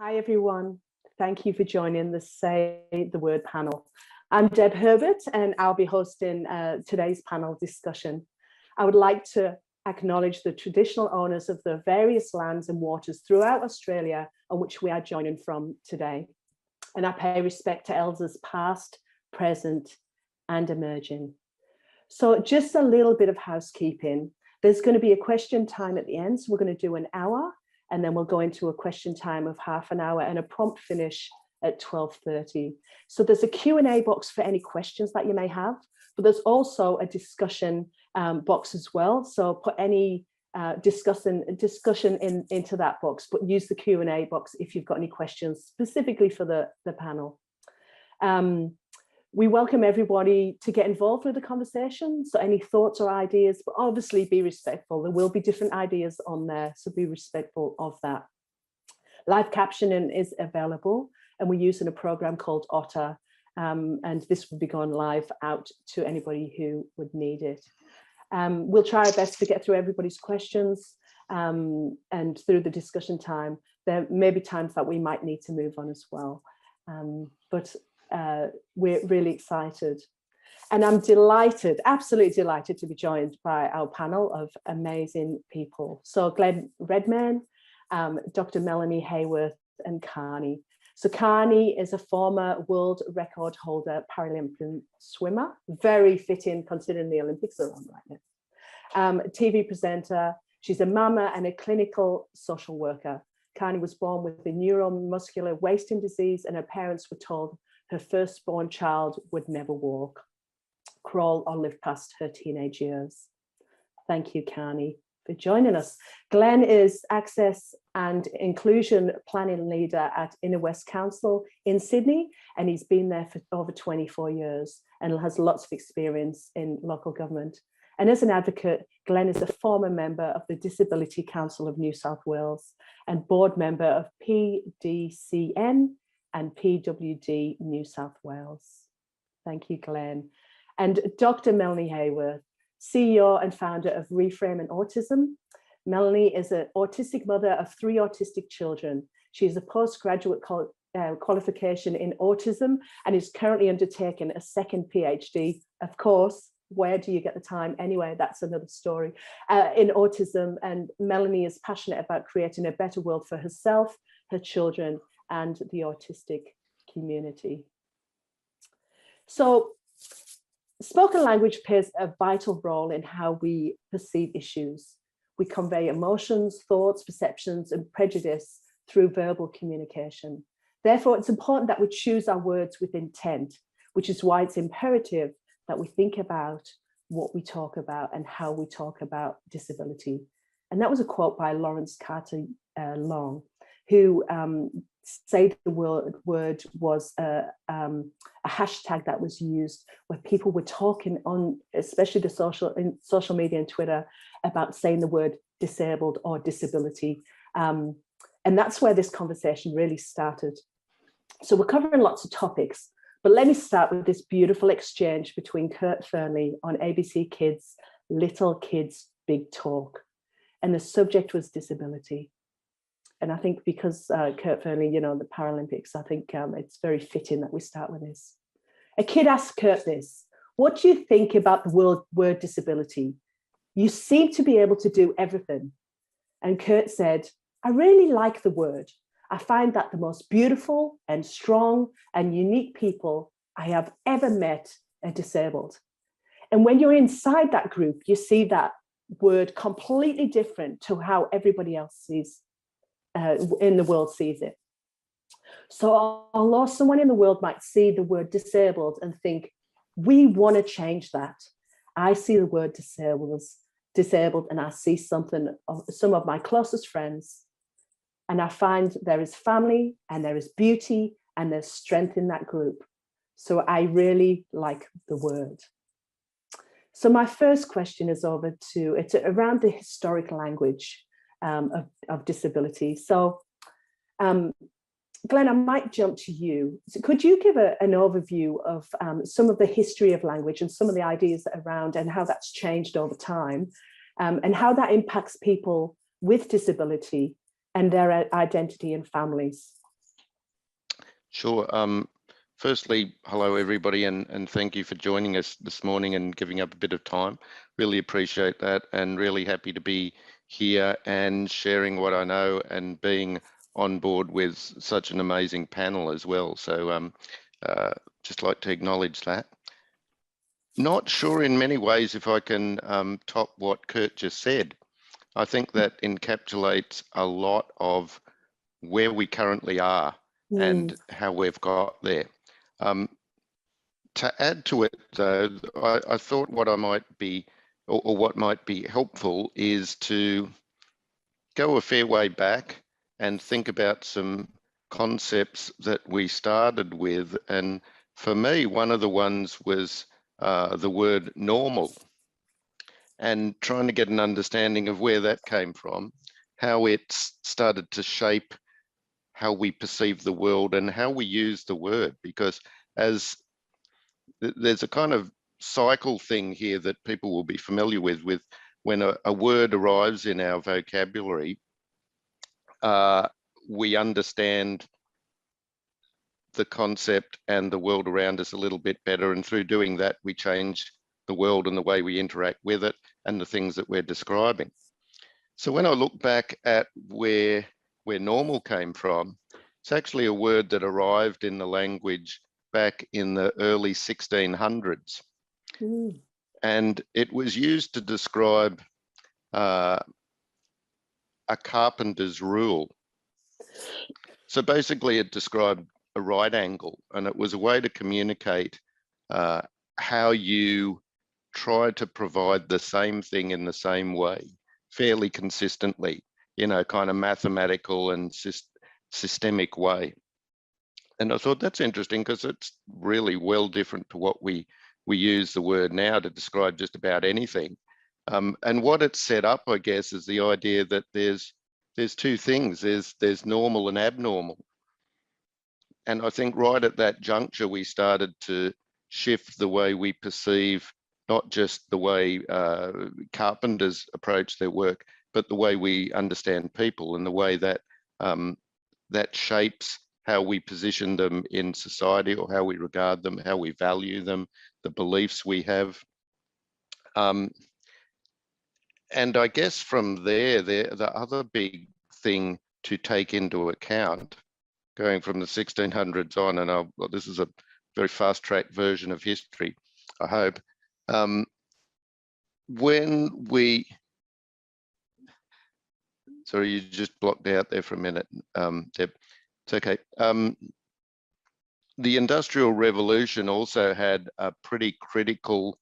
Hi, everyone. Thank you for joining the Say the Word panel. I'm Deb Herbert, and I'll be hosting today's panel discussion. I would like to acknowledge the traditional owners of the various lands and waters throughout Australia on which we are joining from today. And I pay respect to elders past, present, and emerging. So just a little bit of housekeeping. There's going to be a question time at the end, so we're going to do an hour, and then we'll go into a question time of half an hour and a prompt finish at 12:30. So there's a Q&A box for any questions that you may have, but there's also a discussion box as well. So put any discussion into that box, but use the Q&A box if you've got any questions specifically for the panel. We welcome everybody to get involved with the conversation. So any thoughts or ideas, but obviously be respectful. There will be different ideas on there, so be respectful of that. Live captioning is available, and we're using a program called Otter, and this will be going live out to anybody who would need it. We'll try our best to get through everybody's questions, and through the discussion time. There may be times that we might need to move on as well. We're really excited, and I'm delighted, absolutely delighted, to be joined by our panel of amazing people. So Glenn Redmayne, Dr. Melanie Hayworth, and Carney. So Carney is a former world record holder Paralympic swimmer, very fitting considering the Olympics are on right now. TV presenter, she's a mama and a clinical social worker. Carney was born with a neuromuscular wasting disease, and her parents were told her firstborn child would never walk, crawl, or live past her teenage years. Thank you, Carney, for joining us. Glenn is Access and Inclusion Planning Leader at Inner West Council in Sydney, and he's been there for over 24 years and has lots of experience in local government. And as an advocate, Glenn is a former member of the Disability Council of New South Wales and board member of PDCN and PWD New South Wales. Thank you, Glenn. And Dr. Melanie Hayworth, CEO and founder of Reframing Autism. Melanie is an autistic mother of 3 autistic children. She has a postgraduate qualification in autism and is currently undertaking a second PhD. Of course, where do you get the time? Anyway, that's another story, in autism. And Melanie is passionate about creating a better world for herself, her children, and the autistic community. So spoken language plays a vital role in how we perceive issues. We convey emotions, thoughts, perceptions, and prejudice through verbal communication. Therefore, it's important that we choose our words with intent, which is why it's imperative that we think about what we talk about and how we talk about disability. And that was a quote by Lawrence Carter Long, who Say the Word was a hashtag that was used where people were talking on, especially the social media and Twitter, about saying the word disabled or disability. And that's where this conversation really started. So we're covering lots of topics, but let me start with this beautiful exchange between Kurt Fearnley on ABC Kids' Little Kids Big Talk. And the subject was disability. And I think because Kurt Fearnley, the Paralympics, I think it's very fitting that we start with this. A kid asked Kurt this: "What do you think about the word disability? You seem to be able to do everything." And Kurt said, "I really like the word. I find that the most beautiful and strong and unique people I have ever met are disabled. And when you're inside that group, you see that word completely different to how everybody else sees in the world sees it. So although someone in the world might see the word disabled and think, we want to change that, I see the word disabled and I see some of my closest friends, and I find there is family and there is beauty and there's strength in that group. So I really like the word." So my first question is it's around the historic language of disability. So Glenn, I might jump to you. So could you give an overview of some of the history of language and some of the ideas around and how that's changed over time, and how that impacts people with disability and their identity and families? Sure. Firstly, hello everybody, and thank you for joining us this morning and giving up a bit of time. Really appreciate that, and really happy to be here and sharing what I know and being on board with such an amazing panel as well. So just like to acknowledge that. Not sure in many ways if I can top what Kurt just said. I think that encapsulates a lot of where we currently are and how we've got there. To add to it, though, I thought what I might be, or what might be helpful, is to go a fair way back and think about some concepts that we started with. And for me, one of the ones was the word normal, and trying to get an understanding of where that came from, how it started to shape how we perceive the world and how we use the word, because as there's a kind of cycle thing here that people will be familiar with when a word arrives in our vocabulary, we understand the concept and the world around us a little bit better, and through doing that we change the world and the way we interact with it and the things that we're describing. So when I look back at where normal came from, it's actually a word that arrived in the language back in the early 1600s. And it was used to describe a carpenter's rule. So basically it described a right angle, and it was a way to communicate how you try to provide the same thing in the same way, fairly consistently, in a kind of mathematical and systemic way. And I thought that's interesting because it's really well different to what we use the word now to describe just about anything. And what it's set up, I guess, is the idea that there's two things. There's normal and abnormal. And I think right at that juncture, we started to shift the way we perceive not just the way carpenters approach their work, but the way we understand people and the way that that shapes how we position them in society, or how we regard them, how we value them, the beliefs we have. And I guess from there, the other big thing to take into account, going from the 1600s on, and well, this is a very fast-track version of history, I hope. When we, sorry, you just blocked out there for a minute, Deb. It's okay. The Industrial Revolution also had a pretty critical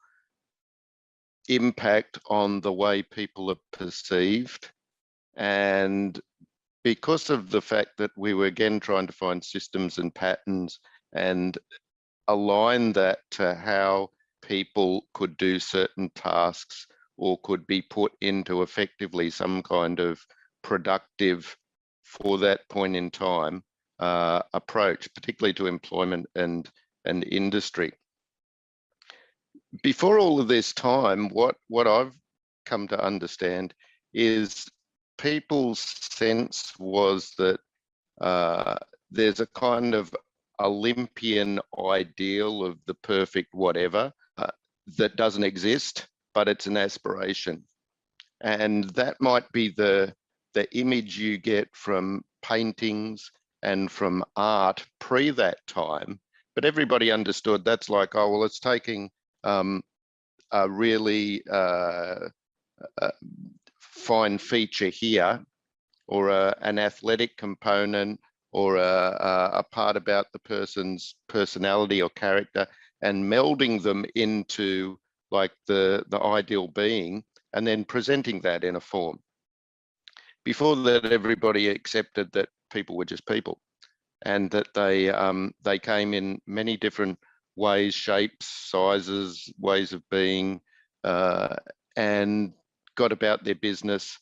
impact on the way people are perceived. And because of the fact that we were again trying to find systems and patterns and align that to how people could do certain tasks or could be put into effectively some kind of productive, for that point in time, approach, particularly to employment and industry. Before all of this time, what I've come to understand is people's sense was that there's a kind of Olympian ideal of the perfect whatever that doesn't exist, but it's an aspiration. And that might be the image you get from paintings and from art pre that time, but everybody understood that's like, oh, well, it's taking a really fine feature here, or an athletic component, or a part about the person's personality or character, and melding them into like the ideal being, and then presenting that in a form. Before that, everybody accepted that people were just people, and that they came in many different ways, shapes, sizes, ways of being, and got about their business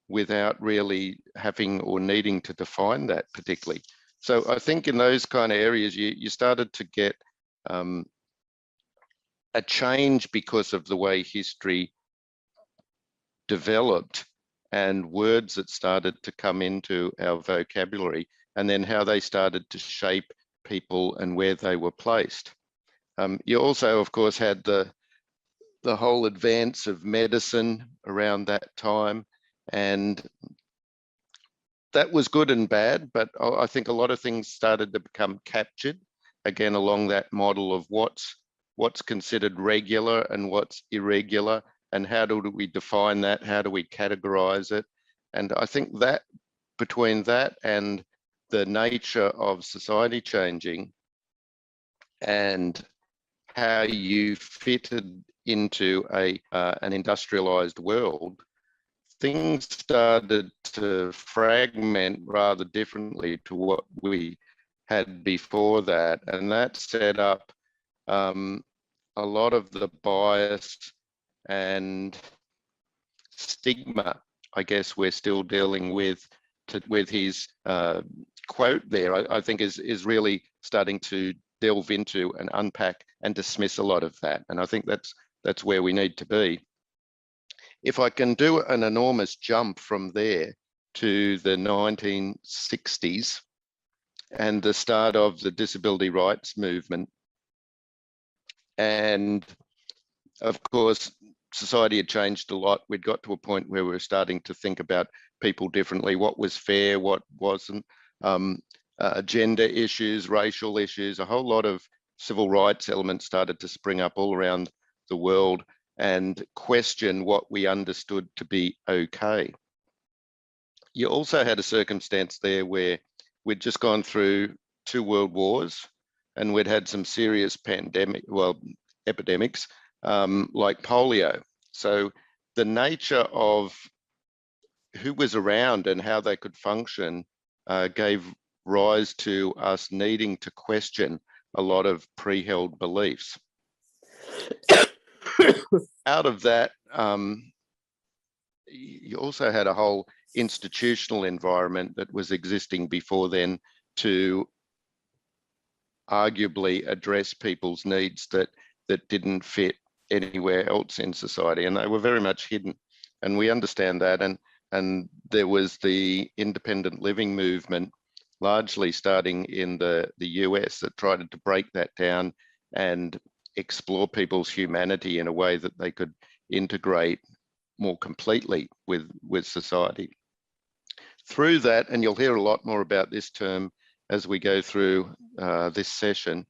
without really having or needing to define that particularly. So I think in those kind of areas, you started to get a change because of the way history developed and words that started to come into our vocabulary, and then how they started to shape people and where they were placed. You also, of course, had the whole advance of medicine around that time, and that was good and bad, but I think a lot of things started to become captured again along that model of what's considered regular and what's irregular, and how do we define that? How do we categorize it? And I think that between that and the nature of society changing and how you fitted into an industrialized world, things started to fragment rather differently to what we had before that. And that set up a lot of the bias and stigma, I guess, we're still dealing with his quote there, I think is really starting to delve into and unpack and dismiss a lot of that. And I think that's where we need to be. If I can do an enormous jump from there to the 1960s and the start of the disability rights movement. And of course, society had changed a lot. We'd got to a point where we were starting to think about people differently, what was fair, what wasn't, gender issues, racial issues, a whole lot of civil rights elements started to spring up all around the world and question what we understood to be okay. You also had a circumstance there where we'd just gone through 2 world wars and we'd had some serious epidemics like polio. So the nature of who was around and how they could function gave rise to us needing to question a lot of pre-held beliefs. Out of that, you also had a whole institutional environment that was existing before then to arguably address people's needs that didn't fit anywhere else in society, and they were very much hidden. And we understand that. And there was the independent living movement, largely starting in the US, that tried to break that down and explore people's humanity in a way that they could integrate more completely with society. Through that, and you'll hear a lot more about this term as we go through this session,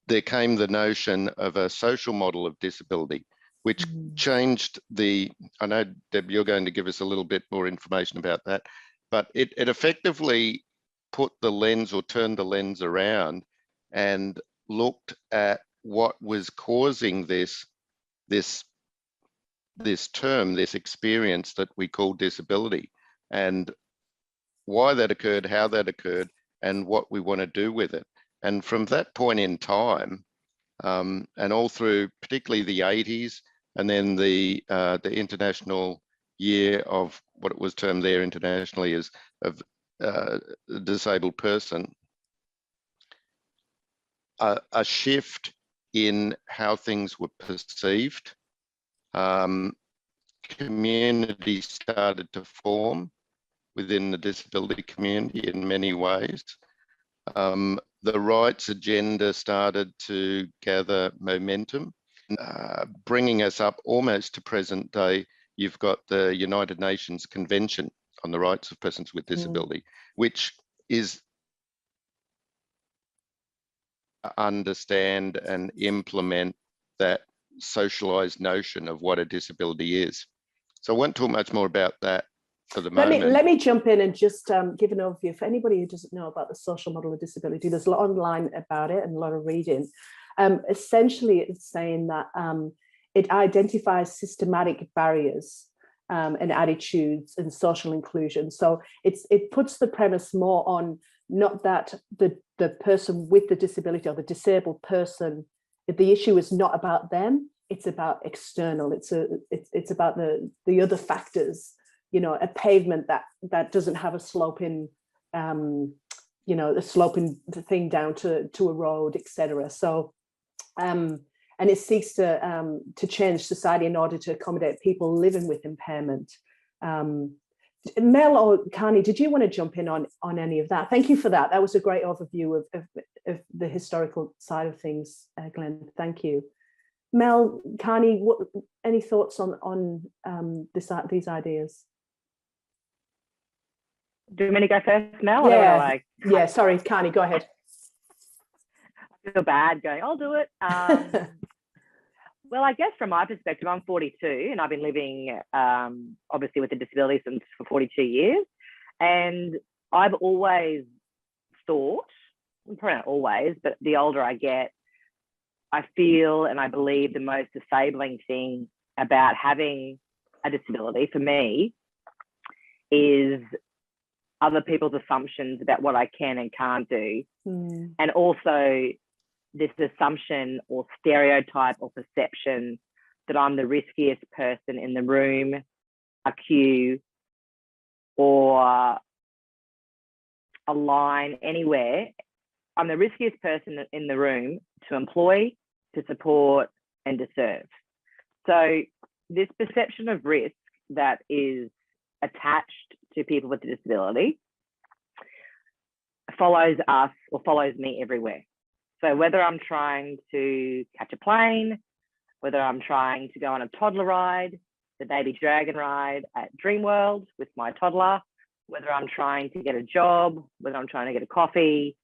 there came the notion of a social model of disability, which changed I know, Deb, you're going to give us a little bit more information about that, but it effectively put the lens, or turned the lens around, and looked at what was causing this term, this experience that we call disability, and why that occurred, how that occurred, and what we want to do with it. And from that point in time, and all through particularly the 80s, and then the international year of what it was termed there internationally as of disabled person, a shift in how things were perceived. Community started to form within the disability community in many ways. The rights agenda started to gather momentum, bringing us up almost to present day. You've got the United Nations Convention on the Rights of Persons with Disability, which is understand and implement that socialized notion of what a disability is. So I won't talk much more about that for the moment. Let me jump in and just give an overview for anybody who doesn't know about the social model of disability. There's a lot online about it and a lot of reading. Essentially, it's saying that it identifies systematic barriers and attitudes and social inclusion. So it puts the premise more on not that the person with the disability or the disabled person, the issue is not about them, it's about external. It's about the other factors. You know, a pavement that doesn't have a sloping, the sloping thing down to a road, etc. So, and it seeks to change society in order to accommodate people living with impairment. Mel or Carney, did you want to jump in on any of that? Thank you for that. That was a great overview of the historical side of things, Glenn. Thank you. Mel, Carney, any thoughts on these ideas? Do you want me to go first, Mel? Yeah, yeah. Sorry, Carney, go ahead. I feel bad going, I'll do it. Well, I guess from my perspective, I'm 42 and I've been living, obviously, with a disability for 42 years. And I've always thought, probably not always, but the older I get, I feel and I believe the most disabling thing about having a disability for me is other people's assumptions about what I can and can't do. And also this assumption or stereotype or perception that I'm the riskiest person in the room, a queue, or a line, anywhere. I'm the riskiest person in the room to employ, to support, and to serve. So this perception of risk that is attached to people with a disability follows us or follows me everywhere. So whether I'm trying to catch a plane, whether I'm trying to go on a toddler ride, the baby dragon ride at Dreamworld with my toddler, whether I'm trying to get a job, whether I'm trying to get a coffee,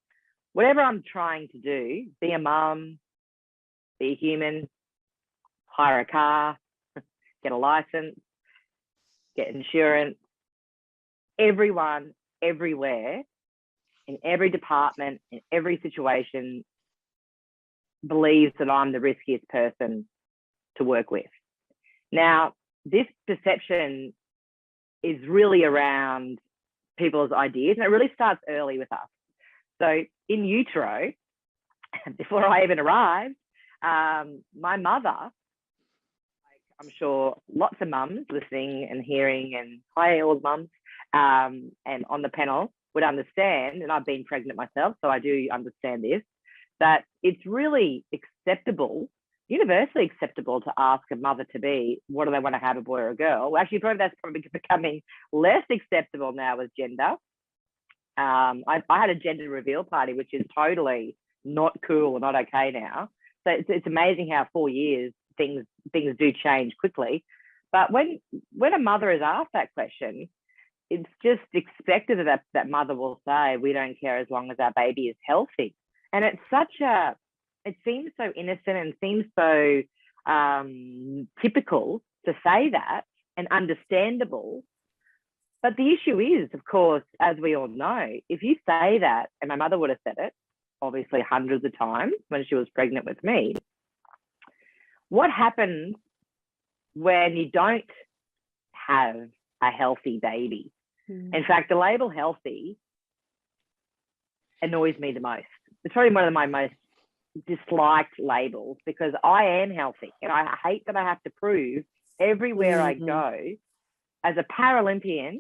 whatever I'm trying to do, be a mum, be a human, hire a car, get a license, get insurance, everyone, everywhere, in every department, in every situation, believes that I'm the riskiest person to work with. Now, this perception is really around people's ideas, and it really starts early with us. So in utero, before I even arrived, my mother, I'm sure lots of mums listening and hearing, and hi all the mums, and on the panel would understand, and I've been pregnant myself, so I do understand this, that it's really acceptable, universally acceptable, to ask a mother-to-be, what do they want to have, a boy or a girl? Well, actually, that's probably becoming less acceptable now with gender. I had a gender reveal party, which is totally not cool or not okay now. So it's amazing how 4 years things do change quickly. But when a mother is asked that question, it's just expected that mother will say, we don't care as long as our baby is healthy. And it seems so innocent and seems so typical to say that, and understandable. But the issue is, of course, as we all know, if you say that, and my mother would have said it, obviously hundreds of times when she was pregnant with me, what happens when you don't have a healthy baby? In fact, the label healthy annoys me the most. It's probably one of my most disliked labels, because I am healthy and I hate that I have to prove everywhere I go. As a Paralympian,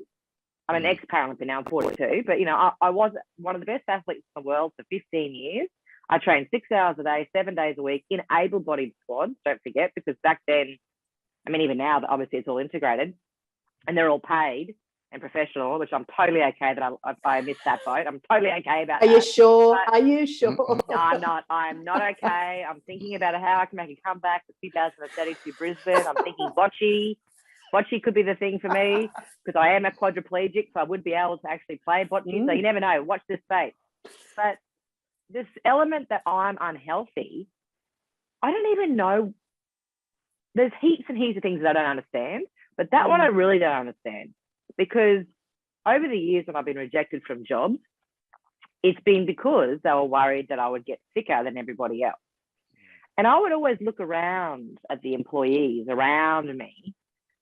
I'm an ex-Paralympian now, I'm 42, but I was one of the best athletes in the world for 15 years. I trained 6 hours a day, 7 days a week in able-bodied squads, don't forget, because back then, I mean, even now, obviously it's all integrated and they're all paid and professional, which I'm totally okay that I missed that boat. I'm totally okay about that. Are you sure? Are you sure? No, I'm not. I'm not okay. I'm thinking about how I can make a comeback for 2032 Brisbane. I'm thinking bocce. Bocce could be the thing for me, because I am a quadriplegic, so I would be able to actually play bocce. So you never know. Watch this space. But this element that I'm unhealthy, I don't even know. There's heaps and heaps of things that I don't understand, but that one I really don't understand, because over the years when I've been rejected from jobs, it's been because they were worried that I would get sicker than everybody else. And I would always look around at the employees around me,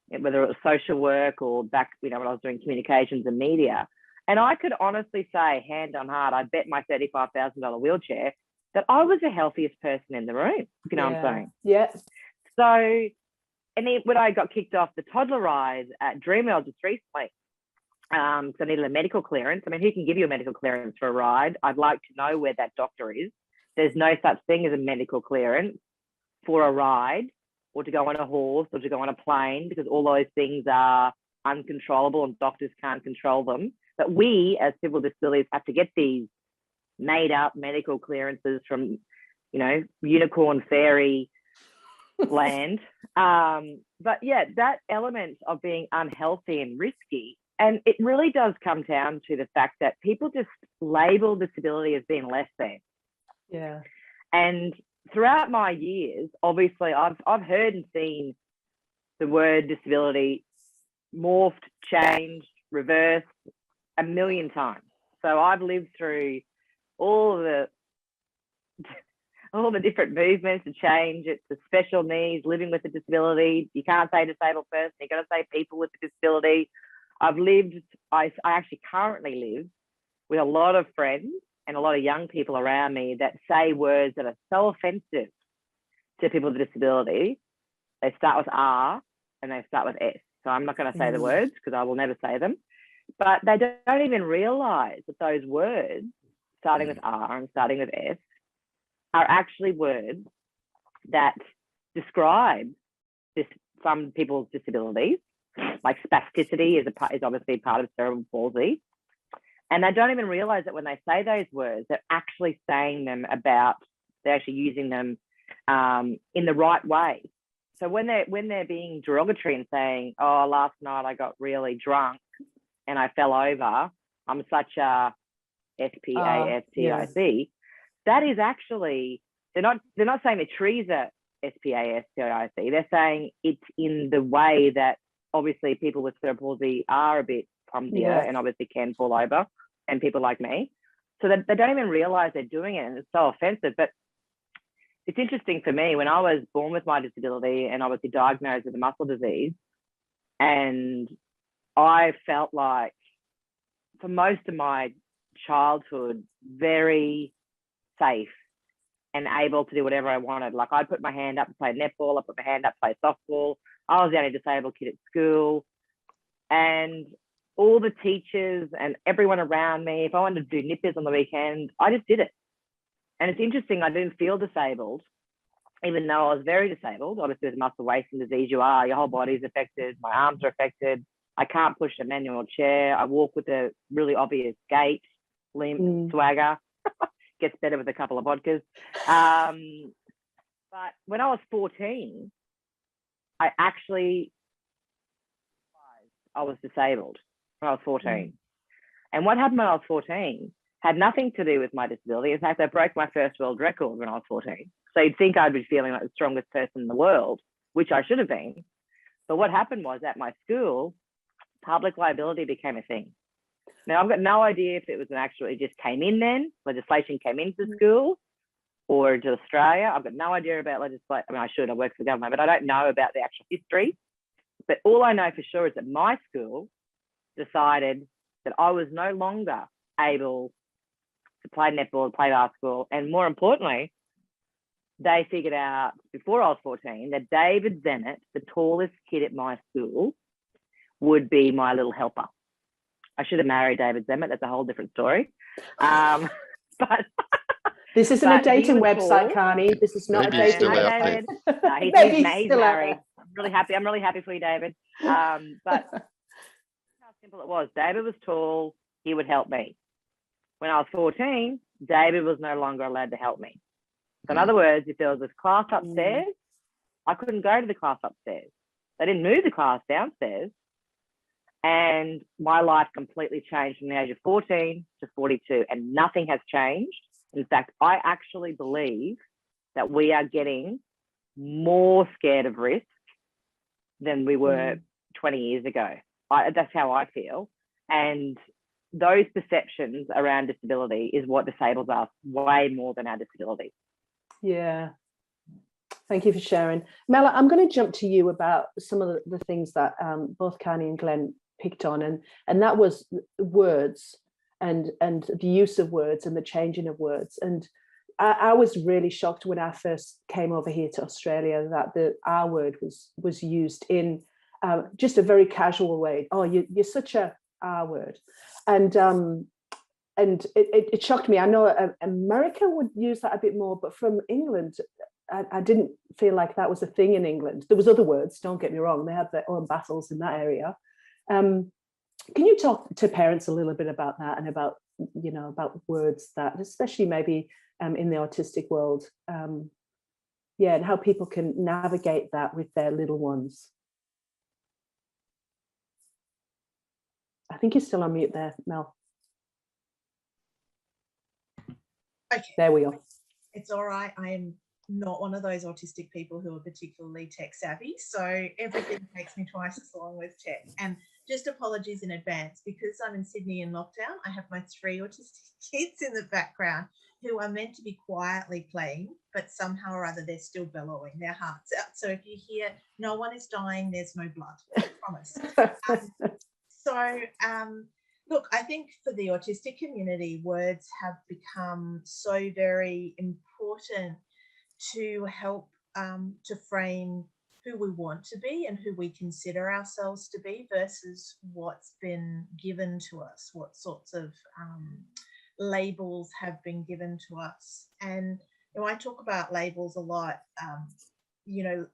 whether it was social work or back, when I was doing communications and media. And I could honestly say, hand on heart, I bet my $35,000 wheelchair that I was the healthiest person in the room, if you know what I'm saying. Yeah. So, and then when I got kicked off the toddler ride at Dreamworld just recently, so I needed a medical clearance. I mean, who can give you a medical clearance for a ride? I'd like to know where that doctor is. There's no such thing as a medical clearance for a ride, or to go on a horse, or to go on a plane, because all those things are uncontrollable and doctors can't control them. But we, as people with disabilities, have to get these made up medical clearances from, you know, unicorn fairy land. But yeah, that element of being unhealthy and risky, and it really does come down to the fact that people just label disability as being less than. Yeah. And throughout my years, obviously, I've heard and seen the word disability morphed, changed, reversed a million times. So I've lived through all the different movements to change it to special needs, living with a disability. You can't say disabled person, you got to say people with a disability. I actually currently live with a lot of friends and a lot of young people around me that say words that are so offensive to people with a disability. They start with R and they start with S. So I'm not going to say the words because I will never say them. But they don't even realise that those words, starting with R and starting with S, are actually words that describe some people's disabilities, like spasticity is obviously part of cerebral palsy. And they don't even realise that when they say those words, they're actually saying them they're actually using them in the right way. So when they're being derogatory and saying, oh, last night I got really drunk and I fell over, I'm such a SPASTIC. That is actually, they're not saying the trees are SPASTIC. They're saying it's in the way that obviously people with cerebral palsy are a bit clumsier and obviously can fall over, and people like me. So they don't even realise they're doing it, and it's so offensive. But it's interesting for me, when I was born with my disability and obviously diagnosed with a muscle disease, and I felt like for most of my childhood very safe and able to do whatever I wanted. Like I'd put my hand up to play netball, I put my hand up to play softball. I was the only disabled kid at school, and all the teachers and everyone around me, if I wanted to do nippers on the weekend, I just did it. And it's interesting, I didn't feel disabled, even though I was very disabled. Obviously with muscle wasting disease, your whole body's affected, my arms are affected. I can't push a manual chair. I walk with a really obvious gait, limp, swagger. Gets better with a couple of vodkas. But when I was 14, I was disabled when I was 14. And what happened when I was 14 had nothing to do with my disability. In fact, I broke my first world record when I was 14. So you'd think I'd be feeling like the strongest person in the world, which I should have been. But what happened was at my school, public liability became a thing. Now, I've got no idea if it was it just came in then, legislation came into school or into Australia. I've got no idea about legislation. I mean, I work for the government, but I don't know about the actual history. But all I know for sure is that my school decided that I was no longer able to play netball, play basketball, and more importantly, they figured out before I was 14 that David Zennett, the tallest kid at my school, would be my little helper. I should have married David Zemmett. That's a whole different story. But this isn't a dating website, Carney. This is not Maybe a dating still out website. there. No, he's still married. I'm really happy for you, David. But how simple it was. David was tall. He would help me. When I was 14, David was no longer allowed to help me. So in other words, if there was this class upstairs, I couldn't go to the class upstairs. They didn't move the class downstairs. And my life completely changed from the age of 14 to 42, and nothing has changed. In fact, I actually believe that we are getting more scared of risk than we were 20 years ago. That's how I feel. And those perceptions around disability is what disables us way more than our disability. Yeah. Thank you for sharing. Mela, I'm going to jump to you about some of the things that both Carney and Glenn picked on, and that was words and the use of words and the changing of words. And I was really shocked when I first came over here to Australia that the R word was used in just a very casual way. Oh, you're such a R word, and it shocked me. I know America would use that a bit more, but from England, I didn't feel like that was a thing in England. There was other words, don't get me wrong, they had their own battles in that area. Can you talk to parents a little bit about that, and about, you know, about words that, especially maybe in the autistic world, yeah, and how people can navigate that with their little ones? I think you're still on mute there, Mel. Okay. There we are. It's all right. I am not one of those autistic people who are particularly tech savvy, so everything takes me twice as long with tech. And just apologies in advance, because I'm in Sydney in lockdown. I have my 3 autistic kids in the background who are meant to be quietly playing, but somehow or other they're still bellowing their hearts out. So if you hear no one is dying, there's no blood, I promise. Look, I think for the autistic community, words have become so very important to help to frame who we want to be and who we consider ourselves to be versus what's been given to us, what sorts of labels have been given to us. And you know, I talk about labels a lot, you know,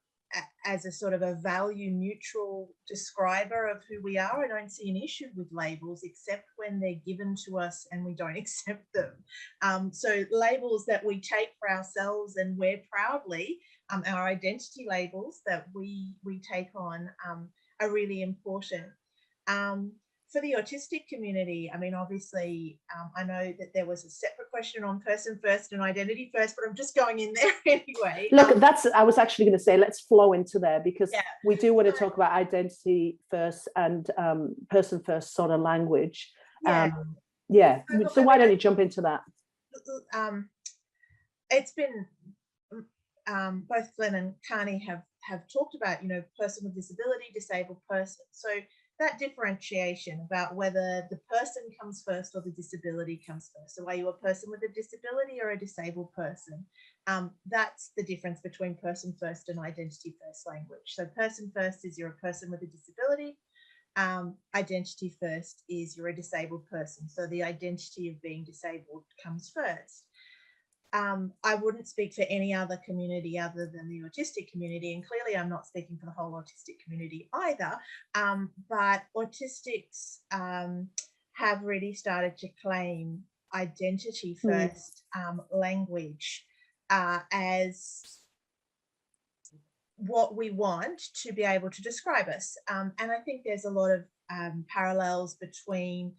as a sort of a value neutral describer of who we are. I don't see an issue with labels, except when they're given to us and we don't accept them. So labels that we take for ourselves and wear proudly, our identity labels that we take on, are really important. For the autistic community, I mean, obviously, I know that there was a separate question on person first and identity first, but I'm just going in there anyway. Look, I was actually going to say, let's flow into there, because Yeah. we do want to talk about identity first and person first sort of language. Yeah. So why don't you jump into that? It's been both Glenn and Carney have talked about, you know, person with disability, disabled person. So that differentiation about whether the person comes first or the disability comes first. So are you a person with a disability or a disabled person? That's the difference between person first and identity first language. So person first is you're a person with a disability. Identity first is you're a disabled person. So the identity of being disabled comes first. I wouldn't speak for any other community other than the autistic community, and clearly I'm not speaking for the whole autistic community either, but autistics have really started to claim identity first language as what we want to be able to describe us. And I think there's a lot of parallels between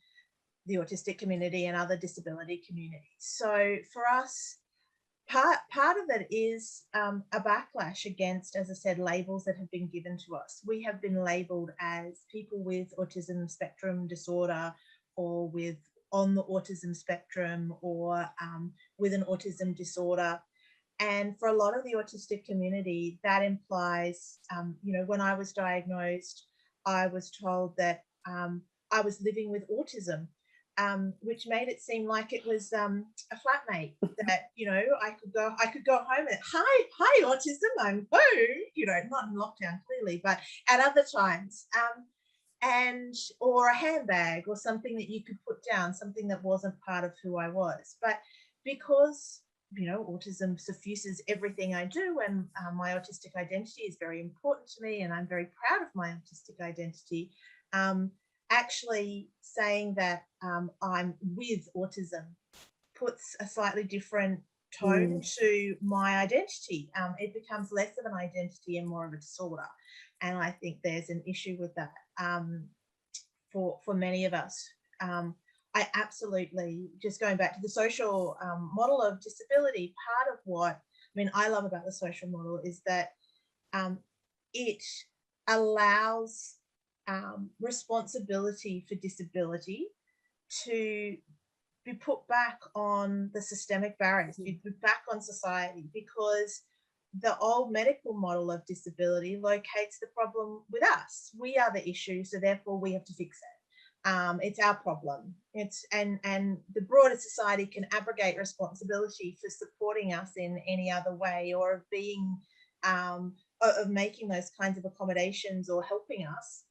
the autistic community and other disability communities. So for us, part of it is a backlash against, as I said, labels that have been given to us. We have been labelled as people with autism spectrum disorder, or with on the autism spectrum, or with an autism disorder. And for a lot of the autistic community, that implies, you know, when I was diagnosed, I was told that I was living with autism. Which made it seem like it was a flatmate that, you know, I could go home and hi autism, I'm home, you know, not in lockdown clearly, but at other times, and or a handbag or something that you could put down, something that wasn't part of who I was. But because, you know, autism suffuses everything I do, and my autistic identity is very important to me, and I'm very proud of my autistic identity. Actually saying that I'm with autism puts a slightly different tone to my identity. It becomes less of an identity and more of a disorder. And I think there's an issue with that for many of us. I absolutely, just going back to the social model of disability, part of what I love about the social model is that it allows responsibility for disability to be put back on the systemic barriers, to be put back on society, because the old medical model of disability locates the problem with us. We are the issue, so therefore we have to fix it. It's our problem. And the broader society can abrogate responsibility for supporting us in any other way, or of being of making those kinds of accommodations, or helping us,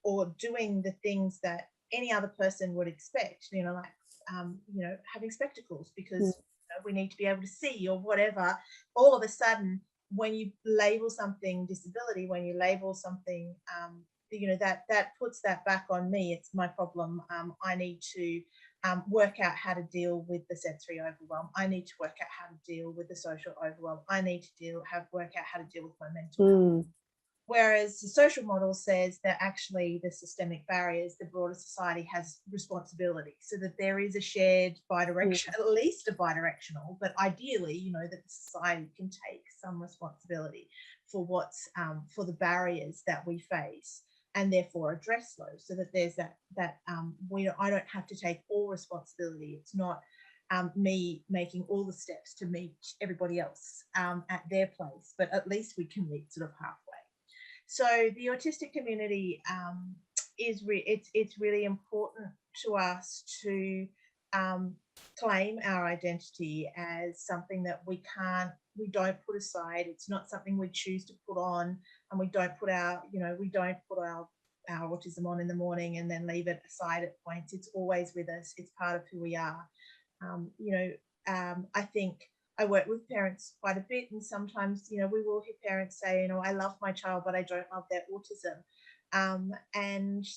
or doing the things that any other person would expect, you know, like you know, having spectacles because you know, we need to be able to see, or whatever. All of a sudden, when you label something disability, when you label something that puts that back on me. It's my problem. I need to work out how to deal with the sensory overwhelm. I need to work out how to deal with the social overwhelm. I need to work out how to deal with my mental health. Whereas the social model says that actually the systemic barriers, the broader society has responsibility, so that there is a shared bidirectional, at least a bidirectional, but ideally, that the society can take some responsibility for what's for the barriers that we face, and therefore address those, so that there's I don't have to take all responsibility. It's not me making all the steps to meet everybody else at their place, but at least we can meet sort of halfway. So the autistic community it's really important to us to claim our identity as something that we don't put aside. It's not something we choose to put on, and we don't put our autism on in the morning and then leave it aside at points. It's always with us. It's part of who we are. I think I work with parents quite a bit, and sometimes, we will hear parents say, I love my child, but I don't love their autism. And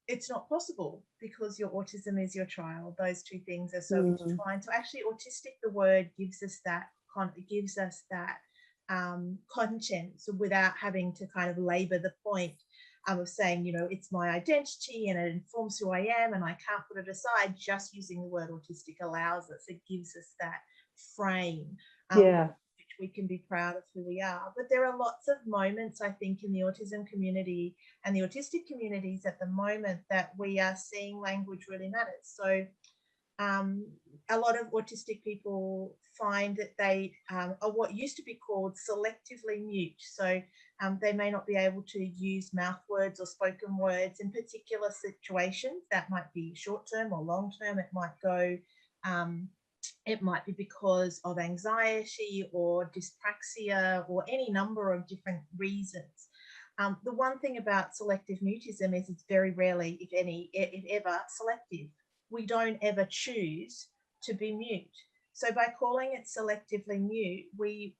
it's not possible, because your autism is your child. Those two things are so intertwined. So actually, autistic, the word gives us that content, so without having to kind of labor the point of saying, it's my identity and it informs who I am and I can't put it aside. Just using the word autistic allows us, it gives us that frame which we can be proud of who we are. But there are lots of moments, I think, in the autism community and the autistic communities at the moment that we are seeing language really matters. So a lot of autistic people find that they are what used to be called selectively mute. So they may not be able to use mouth words or spoken words in particular situations. That might be short term or long term. It might go it might be because of anxiety or dyspraxia or any number of different reasons. The one thing about selective mutism is it's very rarely, if ever, selective. We don't ever choose to be mute. So by calling it selectively mute, we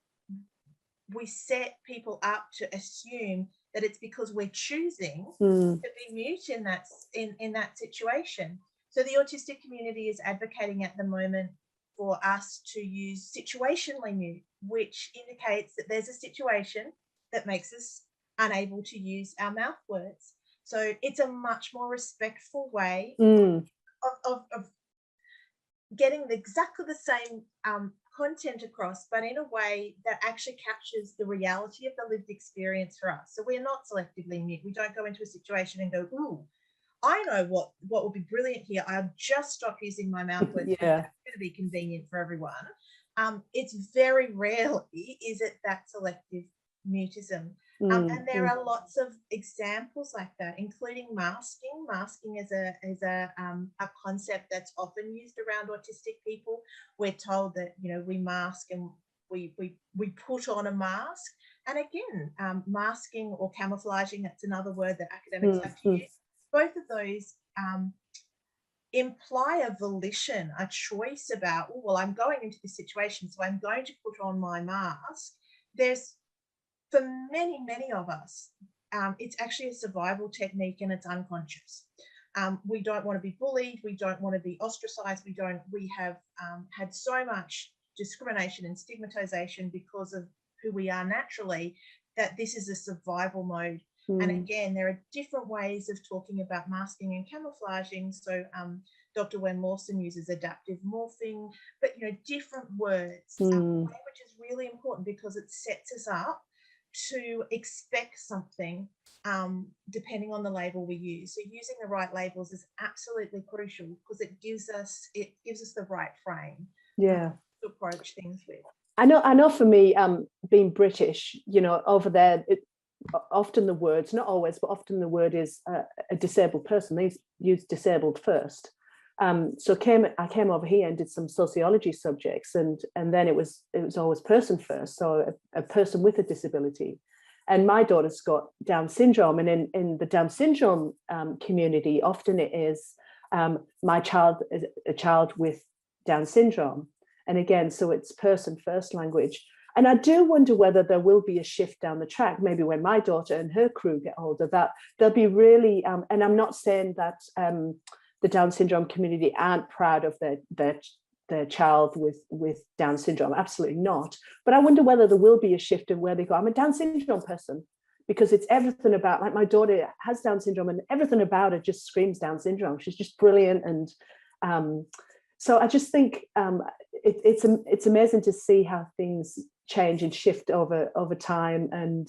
set people up to assume that it's because we're choosing to be mute in that situation. So the autistic community is advocating at the moment for us to use situationally mute, which indicates that there's a situation that makes us unable to use our mouth words. So it's a much more respectful way of getting exactly the same content across, but in a way that actually captures the reality of the lived experience for us. So we're not selectively mute. We don't go into a situation and go, ooh, I know what would be brilliant here. I'll just stop using my mouth words. That's going to be convenient for everyone. It's very rarely is it that selective mutism. And there are lots of examples like that, including masking. Masking is a concept that's often used around autistic people. We're told that we mask and we put on a mask. And again, masking or camouflaging, that's another word that academics have to use. Both of those imply a volition, a choice about, oh, well, I'm going into this situation, so I'm going to put on my mask. For many, many of us, it's actually a survival technique, and it's unconscious. We don't want to be bullied. We don't want to be ostracized. We have had so much discrimination and stigmatization because of who we are naturally, that this is a survival mode. And again, there are different ways of talking about masking and camouflaging. So Dr. Wen Lawson uses adaptive morphing, but different words. Language is really important because it sets us up to expect something depending on the label we use. So using the right labels is absolutely crucial, because it gives us the right frame to approach things with. I know for me, being British, over there, often the words, not always, but often the word is a disabled person. They use disabled first. So I came over here and did some sociology subjects, and then it was always person first, so a person with a disability. And my daughter's got Down syndrome, and in the Down syndrome community, often it is my child is a child with Down syndrome. And again, so it's person first language. And I do wonder whether there will be a shift down the track, maybe when my daughter and her crew get older, that they'll be really, and I'm not saying that the Down syndrome community aren't proud of their child with Down syndrome, absolutely not. But I wonder whether there will be a shift in where they go, I'm a Down syndrome person, because it's everything about, like my daughter has Down syndrome and everything about her just screams Down syndrome. She's just brilliant. And so I just think it's amazing to see how things change and shift over time. And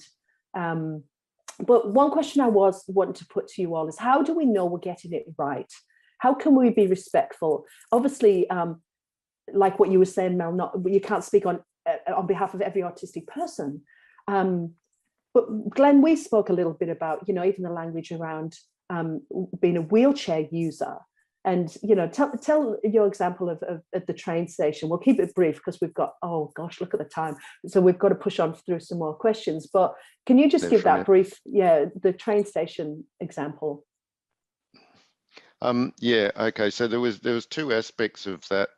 but one question I was wanting to put to you all is, how do we know we're getting it right? How can we be respectful? Obviously, like what you were saying, Mel, you can't speak on behalf of every autistic person. But Glenn, we spoke a little bit about, even the language around being a wheelchair user. And, tell your example of at the train station. We'll keep it brief because we've got, oh gosh, look at the time. So we've got to push on through some more questions. But can you just give that brief, the train station example? Yeah, okay. So there was two aspects of that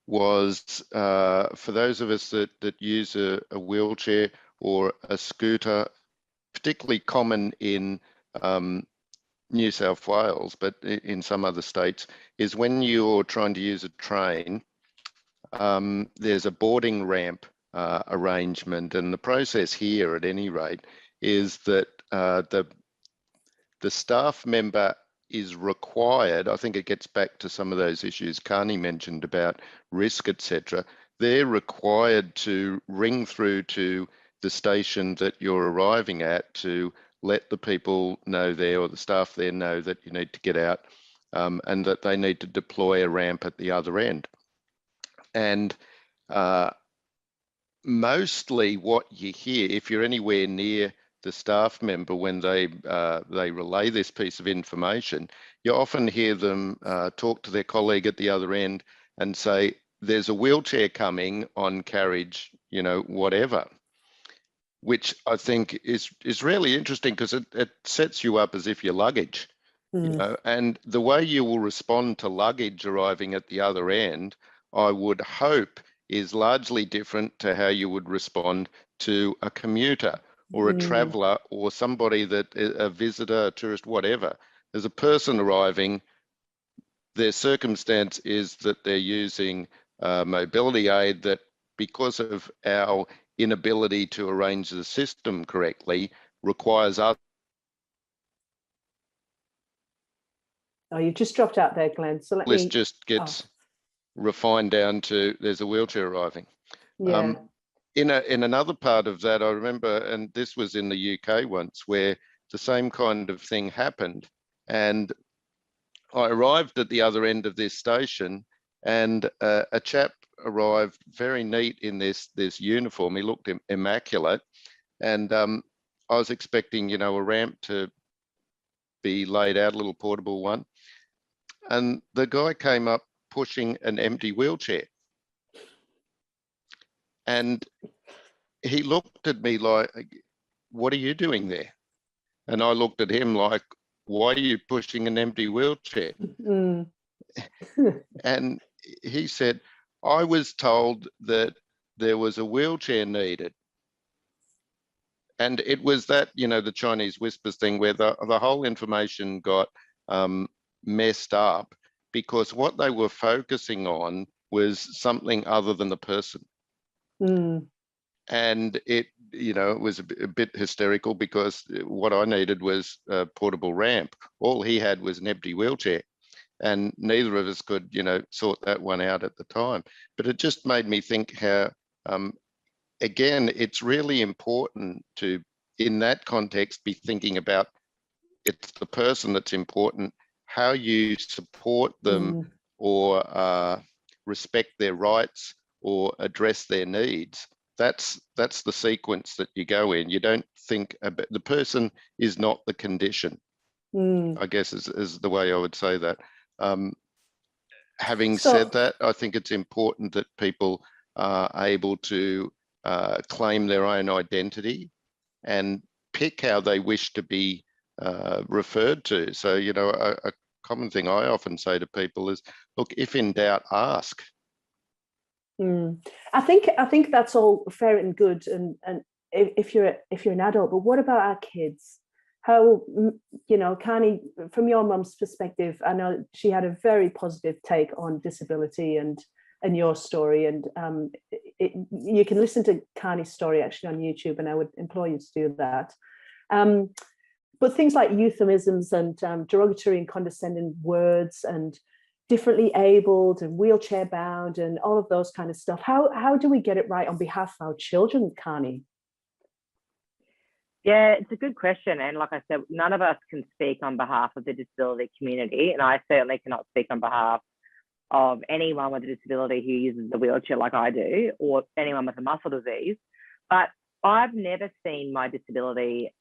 was for those of us that use a wheelchair or a scooter, particularly common in New South Wales, but in some other states, is when you're trying to use a train, there's a boarding ramp arrangement, and the process here, at any rate, is that the staff member is required. I think it gets back to some of those issues Carney mentioned about risk, etc. They're required to ring through to the station that you're arriving at to let the people know there, or the staff there know, that you need to get out, and that they need to deploy a ramp at the other end. And mostly what you hear, if you're anywhere near the staff member when they relay this piece of information, you often hear them talk to their colleague at the other end and say, there's a wheelchair coming on carriage, whatever. Which I think is really interesting, because it sets you up as if you're luggage, and the way you will respond to luggage arriving at the other end, I would hope, is largely different to how you would respond to a commuter or a traveller or somebody that a visitor, a tourist, whatever. As a person arriving, their circumstance is that they're using mobility aid that, because of our inability to arrange the system correctly, requires us. Oh, you've just dropped out there, Glenn. So let me. Just gets refined down to there's a wheelchair arriving. Yeah. In another part of that, I remember, and this was in the UK once, where the same kind of thing happened, and I arrived at the other end of this station, and a chap arrived very neat in this uniform. He looked immaculate, and I was expecting, a ramp to be laid out, a little portable one, and the guy came up pushing an empty wheelchair, and he looked at me like, what are you doing there? And I looked at him like, why are you pushing an empty wheelchair? And he said, I was told that there was a wheelchair needed. And it was that, the Chinese whispers thing, where the whole information got messed up, because what they were focusing on was something other than the person. And it, it was a bit hysterical, because what I needed was a portable ramp. All he had was an empty wheelchair, and neither of us could, sort that one out at the time. But it just made me think how, again, it's really important to, in that context, be thinking about, it's the person that's important, how you support them or respect their rights or address their needs. That's the sequence that you go in. You don't think about, the person is not the condition, I guess is the way I would say that. Having said that, I think it's important that people are able to claim their own identity and pick how they wish to be referred to. So, a common thing I often say to people is, look, if in doubt, ask. I think that's all fair and good, and if you're an adult, but what about our kids? How, Carney, from your mum's perspective, I know she had a very positive take on disability and your story, and you can listen to Carney's story actually on YouTube, and I would implore you to do that. But things like euphemisms and derogatory and condescending words and differently abled and wheelchair bound and all of those kind of stuff. How do we get it right on behalf of our children, Carney? Yeah, it's a good question. And like I said, none of us can speak on behalf of the disability community. And I certainly cannot speak on behalf of anyone with a disability who uses the wheelchair like I do, or anyone with a muscle disease. But I've never seen my disability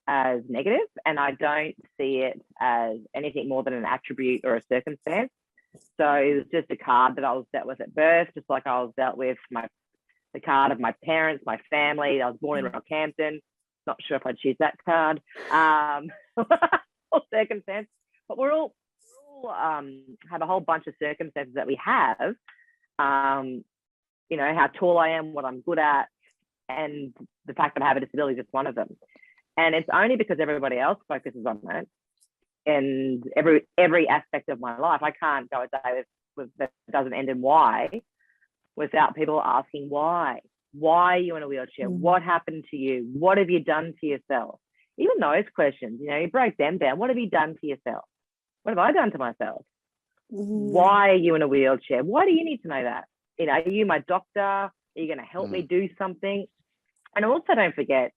as negative, and I don't see it as anything more than an attribute or a circumstance. So it was just a card that I was dealt with at birth, just like I was dealt with the card of my parents, my family. I was born in Rockhampton. Not sure if I'd choose that card or circumstance, but we're all have a whole bunch of circumstances that we have. How tall I am, what I'm good at, and the fact that I have a disability is just one of them. And it's only because everybody else focuses on it and every aspect of my life. I can't go a day with that doesn't end in Y without people asking why. Why are you in a wheelchair? What happened to you? What have you done to yourself? Even those questions, you break them down. What have you done to yourself? What have I done to myself? Why are you in a wheelchair? Why do you need to know that? Are you my doctor? Are you going to help me do something? And also, don't forget,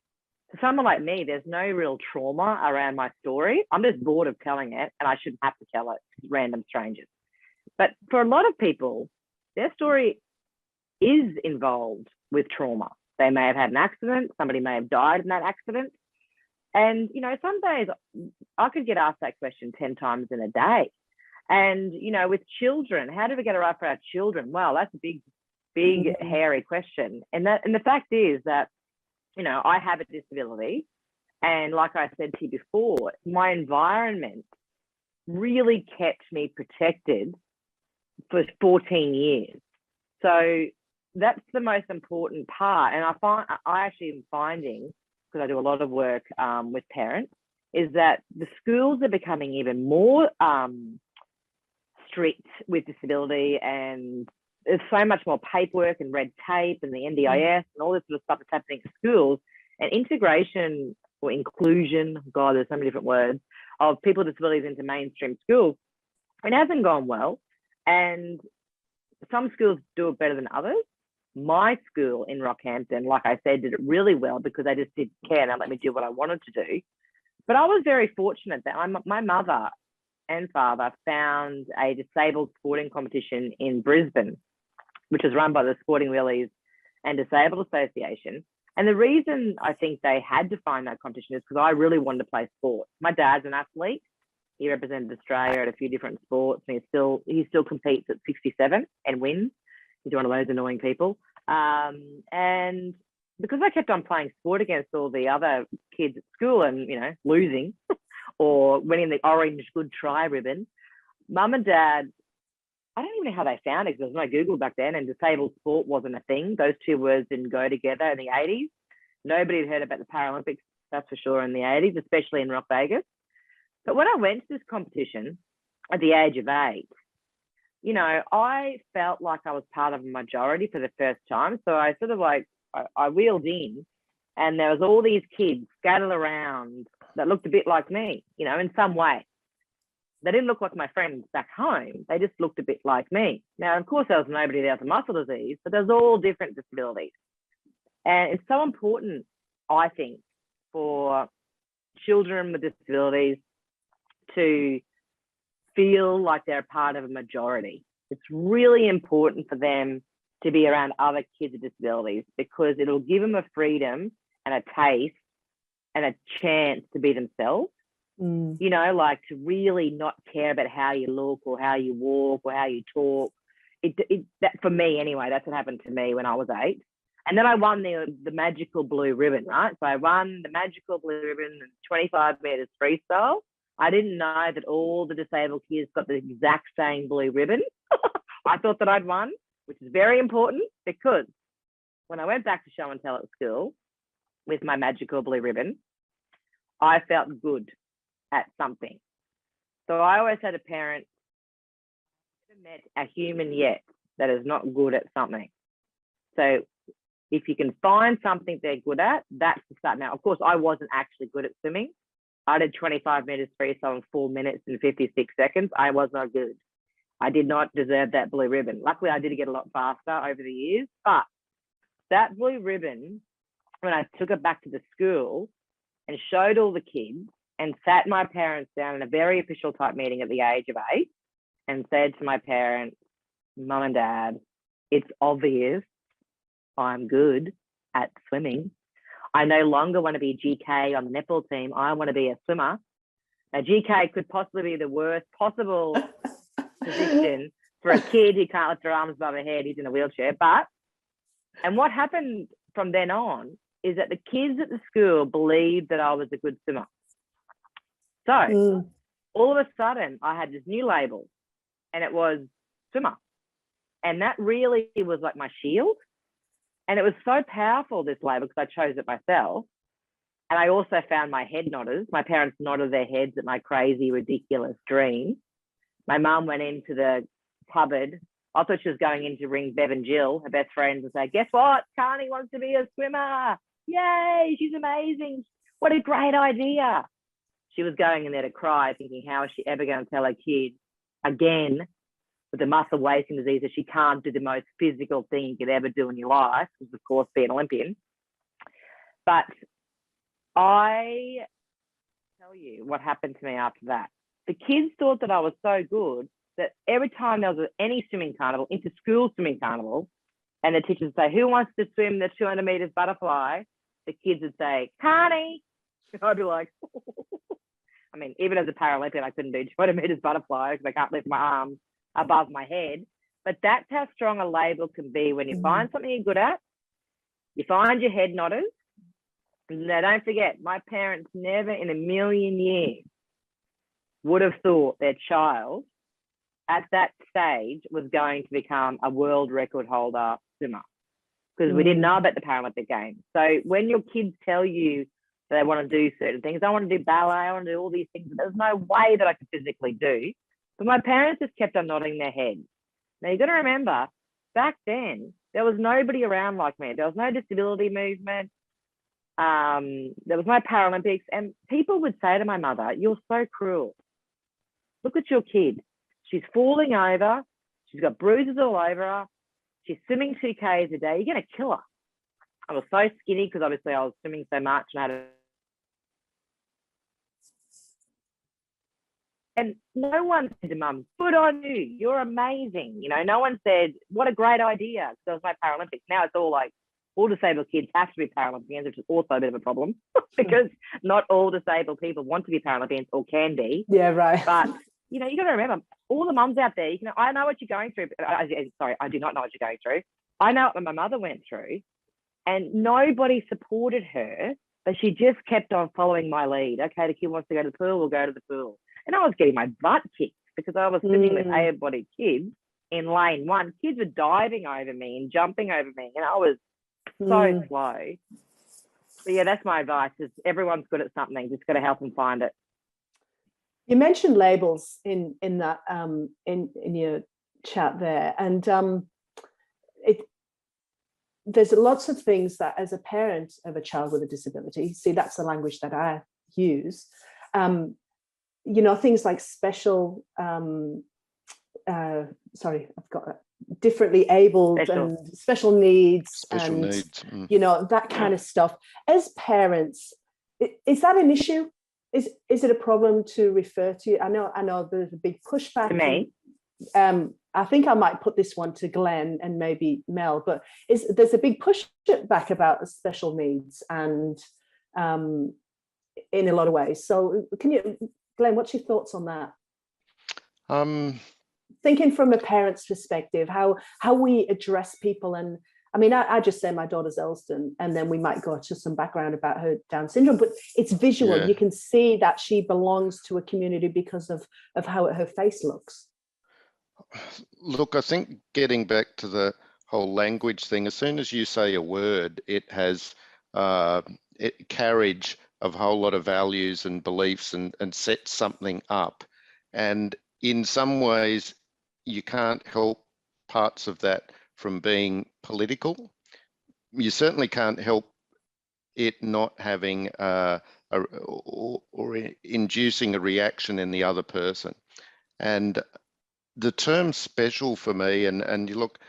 for someone like me, there's no real trauma around my story. I'm just bored of telling it, and I shouldn't have to tell it to random strangers. But for a lot of people, their story is involved with trauma. They may have had an accident. Somebody may have died in that accident. And, some days I could get asked that question 10 times in a day. And, with children, how do we get it right for our children? Well, that's a big, hairy question. And the fact is that, I have a disability. And like I said to you before, my environment really kept me protected for 14 years. So that's the most important part. And I actually am finding, because I do a lot of work with parents, is that the schools are becoming even more strict with disability, and there's so much more paperwork and red tape and the NDIS and all this sort of stuff that's happening in schools. And integration or inclusion, God, there's so many different words, of people with disabilities into mainstream schools, it hasn't gone well. And some schools do it better than others. My school in Rockhampton, like I said, did it really well because they just didn't care and they let me do what I wanted to do. But I was very fortunate that my mother and father found a disabled sporting competition in Brisbane, which is run by the Sporting Wheelies and Disabled Association. And the reason I think they had to find that competition is because I really wanted to play sport. My dad's an athlete. He represented Australia at a few different sports, and he still competes at 67 and wins. He's one of those annoying people. And because I kept on playing sport against all the other kids at school and, losing or winning the orange good try ribbon, Mum and Dad, I don't even know how they found it because there was no Google back then and disabled sport wasn't a thing. Those two words didn't go together in the 80s. Nobody had heard about the Paralympics, that's for sure, in the 80s, especially in Rock Vegas. But when I went to this competition at the age of 8, I felt like I was part of a majority for the first time. So I sort of I wheeled in and there was all these kids scattered around that looked a bit like me, in some way. They didn't look like my friends back home. They just looked a bit like me. Now, of course, there was nobody there with a muscle disease, but there's all different disabilities. And it's so important, I think, for children with disabilities to feel like they're part of a majority. It's really important for them to be around other kids with disabilities because it'll give them a freedom and a taste and a chance to be themselves. To really not care about how you look or how you walk or how you talk. That for me anyway, that's what happened to me when I was 8. And then I won the magical blue ribbon, right? So I won the magical blue ribbon in 25 meters freestyle. I didn't know that all the disabled kids got the exact same blue ribbon. I thought that I'd won. which is very important because when I went back to show and tell at school with my magical blue ribbon, I felt good at something. So I always had a parent, I've never met a human yet that is not good at something. So if you can find something they're good at, that's the start. Now, of course, I wasn't actually good at swimming. I did 25 meters freestyle in 4 minutes and 56 seconds. I was not good. I did not deserve that blue ribbon. Luckily, I did get a lot faster over the years, but that blue ribbon, when I took it back to the school and showed all the kids and sat my parents down in a very official type meeting at the age of 8 and said to my parents, Mum and Dad, it's obvious I'm good at swimming. I no longer want to be GK on the netball team. I want to be a swimmer. Now, GK could possibly be the worst possible position for a kid who can't lift her arms above her head. He's in a wheelchair. And what happened from then on is that the kids at the school believed that I was a good swimmer. So all of a sudden, I had this new label, and it was swimmer. And that really was like my shield. And it was so powerful, this label, because I chose it myself. And I also found my head nodders. My parents nodded their heads at my crazy, ridiculous dream. My mum went into the cupboard. I thought she was going in to ring Bev and Jill, her best friends, and say, guess what? Carney wants to be a swimmer. Yay, she's amazing. What a great idea. She was going in there to cry, thinking, how is she ever going to tell her kid again with the muscle wasting disease that she can't do the most physical thing you could ever do in your life, which is, of course, be an Olympian. But I tell you what happened to me after that. The kids thought that I was so good that every time there was any swimming carnival, inter-school swimming carnival, and the teachers would say, who wants to swim the 200 meters butterfly? The kids would say, Carney. And I'd be like, I mean, even as a Paralympian, I couldn't do 200 meters butterfly because I can't lift my arms above my head. But that's how strong a label can be when you find something you're good at, you find your head nodders. Now, don't forget, my parents never in a million years would have thought their child at that stage was going to become a world record holder swimmer, because we didn't know about the Paralympic Games. So when your kids tell you that they want to do certain things, I want to do ballet, I want to do all these things, there's no way that I could physically do. But my parents just kept on nodding their heads. Now, you've got to remember, back then, there was nobody around like me. There was no disability movement. There was no Paralympics. And people would say to my mother, you're so cruel. Look at your kid. She's falling over. She's got bruises all over her. She's swimming 2Ks a day. You're going to kill her. I was so skinny because obviously I was swimming so much and I had And no one said to Mum, good on you, you're amazing. You know, no one said, what a great idea. So it was my Paralympics. Now it's all like, all disabled kids have to be Paralympians, which is also a bit of a problem because not all disabled people want to be Paralympians or can be. Yeah, right. But, you know, you got to remember, all the mums out there, you know, I know what you're going through. Sorry, I do not know what you're going through. I know what my mother went through, and nobody supported her, but she just kept on following my lead. Okay, the kid wants to go to the pool, we'll go to the pool. And I was getting my butt kicked because I was sitting with able-bodied kids in lane 1. Kids were diving over me and jumping over me, and I was so slow. But yeah, that's my advice, is everyone's good at something, just got to help them find it. You mentioned labels in that in your chat there, and there's lots of things that as a parent of a child with a disability, see, that's the language that I use, you know, things like special sorry, I've got differently abled and special needs, you know, that kind of stuff. As parents, is that an issue? Is it a problem to refer to? I know there's a big pushback. To me. I think I might put this one to Glenn and maybe Mel, but there's a big pushback about special needs and in a lot of ways. So can you, Glenn, what's your thoughts on that? Thinking from a parent's perspective, how we address people. And I mean, I just say my daughter's Elston, and then we might go to some background about her Down syndrome, but it's visual. Yeah. You can see that she belongs to a community because of how her face looks. Look, I think getting back to the whole language thing, as soon as you say a word, it has carriage of a whole lot of values and beliefs and sets something up. And in some ways, you can't help parts of that from being political. You certainly can't help it not having or inducing a reaction in the other person. And the term special for me, and you look,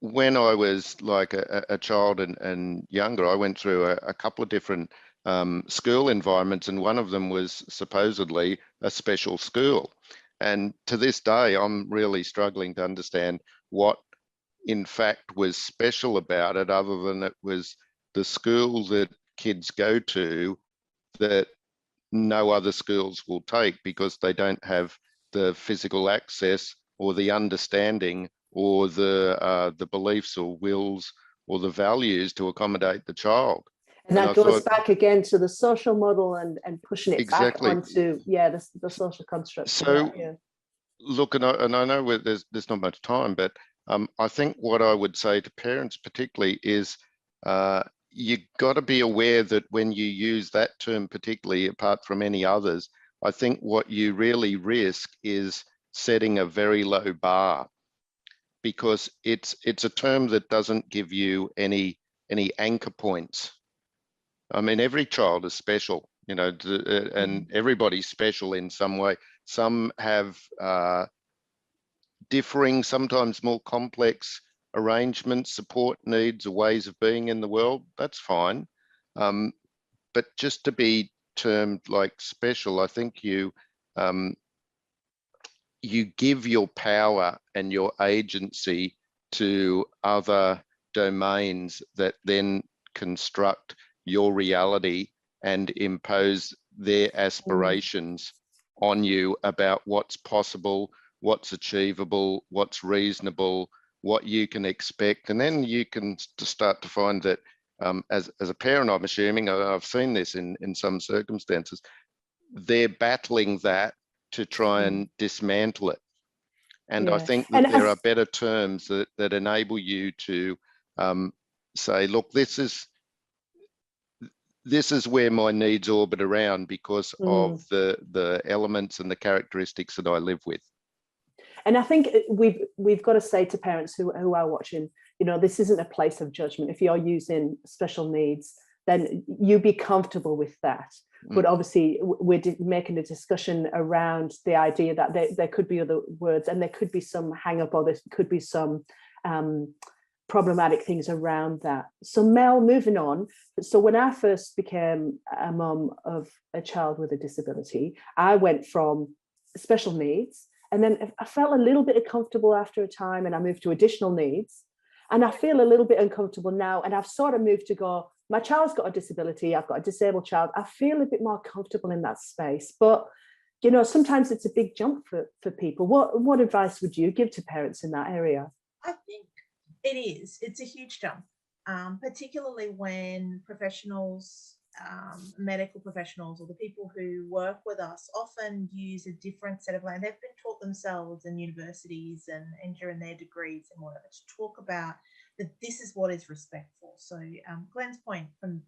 when I was like a child and younger, I went through a couple of different school environments, and one of them was supposedly a special school. And to this day, I'm really struggling to understand what in fact was special about it, other than it was the school that kids go to that no other schools will take because they don't have the physical access or the understanding or the beliefs or wills or the values to accommodate the child. And that goes back again to the social model and pushing it exactly back onto the social construct. So look, and I know there's not much time, but I think what I would say to parents particularly is you got to be aware that when you use that term particularly, apart from any others, I think what you really risk is setting a very low bar, because it's a term that doesn't give you any anchor points. I mean, every child is special, you know, and everybody's special in some way. Some have differing, sometimes more complex arrangements, support needs, or ways of being in the world. That's fine. But just to be termed like special, I think you give your power and your agency to other domains that then construct your reality and impose their aspirations on you about what's possible, what's achievable, what's reasonable, what you can expect. And then you can start to find that as a parent, I'm assuming, I've seen this in some circumstances, they're battling that to try and dismantle it. And I think that there are better terms that enable you to say, look, this is where my needs orbit around because of the elements and the characteristics that I live with. And I think we've got to say to parents who are watching, you know, this isn't a place of judgment. If you're using special needs, then you be comfortable with that. But obviously, we're making a discussion around the idea that there could be other words and there could be some hang up, or there could be some problematic things around that. So Mel, moving on. So when I first became a mum of a child with a disability, I went from special needs, and then I felt a little bit uncomfortable after a time, and I moved to additional needs. And I feel a little bit uncomfortable now, and I've sort of moved to go, my child's got a disability, I've got a disabled child. I feel a bit more comfortable in that space. But, you know, sometimes it's a big jump for people. What advice would you give to parents in that area? I think it is. It's a huge jump, particularly when professionals, medical professionals, or the people who work with us often use a different set of language. They've been taught themselves in universities and during their degrees and whatever to talk about that this is what is respectful. So Glenn's point from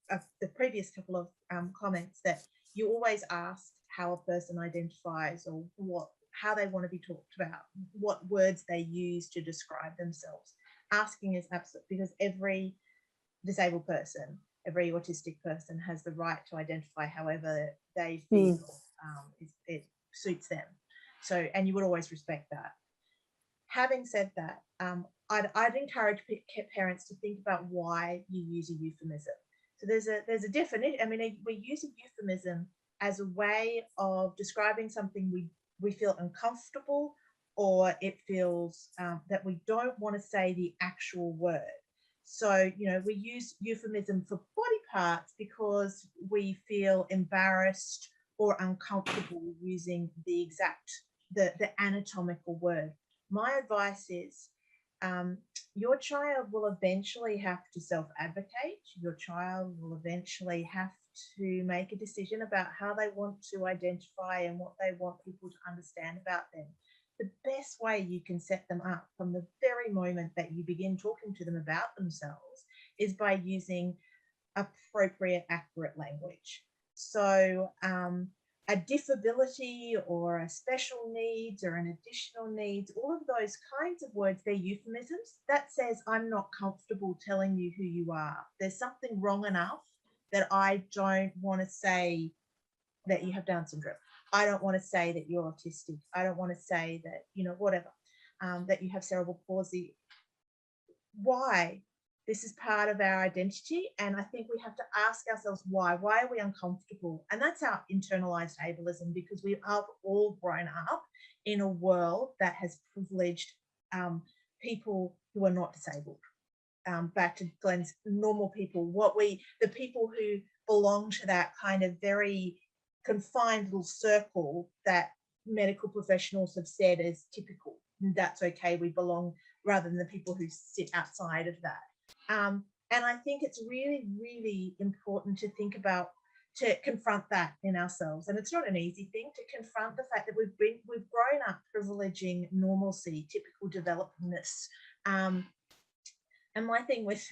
the previous couple of comments, that you always ask how a person identifies or how they want to be talked about, what words they use to describe themselves. Asking is absolute, because every disabled person, every autistic person has the right to identify however they feel it suits them. So, and you would always respect that. Having said that, I'd encourage parents to think about why you use a euphemism. So there's a definition. I mean, we use a euphemism as a way of describing something we feel uncomfortable, or it feels that we don't want to say the actual word. So, you know, we use euphemism for body parts because we feel embarrassed or uncomfortable using the anatomical word. My advice is your child will eventually have to self-advocate. Your child will eventually have to make a decision about how they want to identify and what they want people to understand about them, the best way you can set them up from the very moment that you begin talking to them about themselves is by using appropriate, accurate language. So a disability or a special needs or an additional needs, all of those kinds of words, they're euphemisms. That says, I'm not comfortable telling you who you are. There's something wrong enough that I don't want to say that you have Down syndrome. I don't want to say that you're autistic. I don't want to say that, you know, whatever, that you have cerebral palsy. Why? This is part of our identity. And I think we have to ask ourselves why. Why are we uncomfortable? And that's our internalized ableism, because we have all grown up in a world that has privileged people who are not disabled. Back to Glenn's normal people, the people who belong to that kind of very confined little circle that medical professionals have said is typical. And that's okay, we belong, rather than the people who sit outside of that. And I think it's really, really important to think about, to confront that in ourselves. And it's not an easy thing to confront the fact that we've grown up privileging normalcy, typical developingness. And my thing with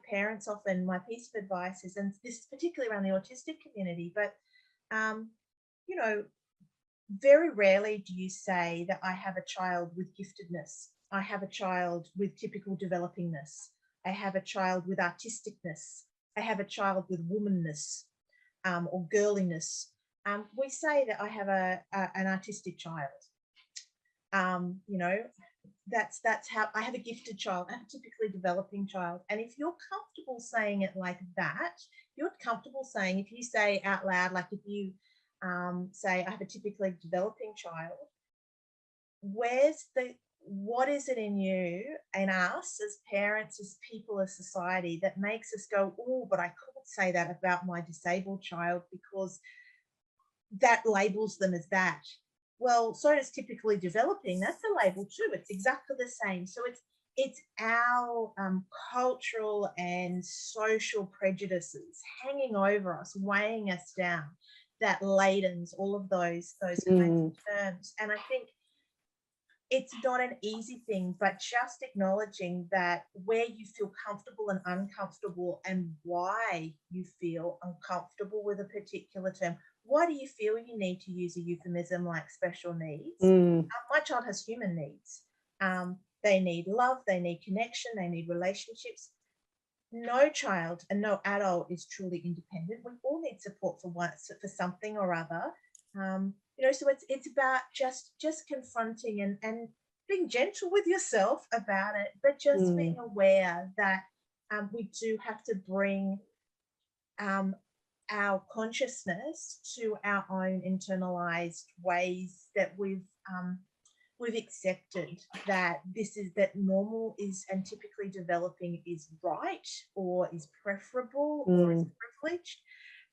parents, often my piece of advice is, and this is particularly around the autistic community, but you know, very rarely do you say that I have a child with giftedness. I have a child with typical developingness. I have a child with artisticness. I have a child with womanness or girliness. We say that I have an artistic child. You know, that's how I have a gifted child. I have a typically developing child. And if you're comfortable saying it like that, you're comfortable saying, if you say out loud, like if you say I have a typically developing child, what is it in you and us as parents, as people, as society that makes us go, oh, but I couldn't say that about my disabled child because that labels them as that. Well, so does typically developing. That's a label too. It's exactly the same. So it's our cultural and social prejudices hanging over us, weighing us down, that ladens all of those kinds of terms. And I think it's not an easy thing, but just acknowledging that where you feel comfortable and uncomfortable and why you feel uncomfortable with a particular term. Why do you feel you need to use a euphemism like special needs? My child has human needs. They need love, they need connection, they need relationships. No child and no adult is truly independent. We all need support for something or other. You know, so it's about just confronting and being gentle with yourself about it, but just being aware that we do have to bring our consciousness to our own internalized ways that we've accepted that normal is and typically developing is right or is preferable or is privileged.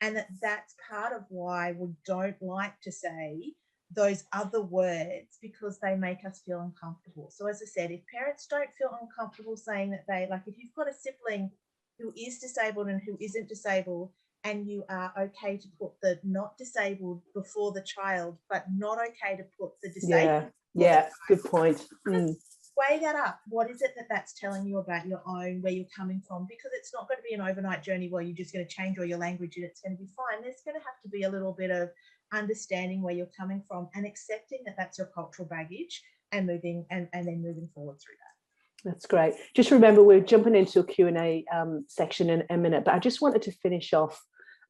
And that's part of why we don't like to say those other words, because they make us feel uncomfortable. So as I said, if parents don't feel uncomfortable saying that if you've got a sibling who is disabled and who isn't disabled, and you are okay to put the not disabled before the child, but not okay to put the disabled. Yeah, good point. Weigh that up. What is it that's telling you about your own, where you're coming from? Because it's not going to be an overnight journey where you're just going to change all your language and it's going to be fine. There's going to have to be a little bit of understanding where you're coming from and accepting that that's your cultural baggage and moving and then moving forward through that. That's great. Just remember, we're jumping into a Q&A section in a minute, but I just wanted to finish off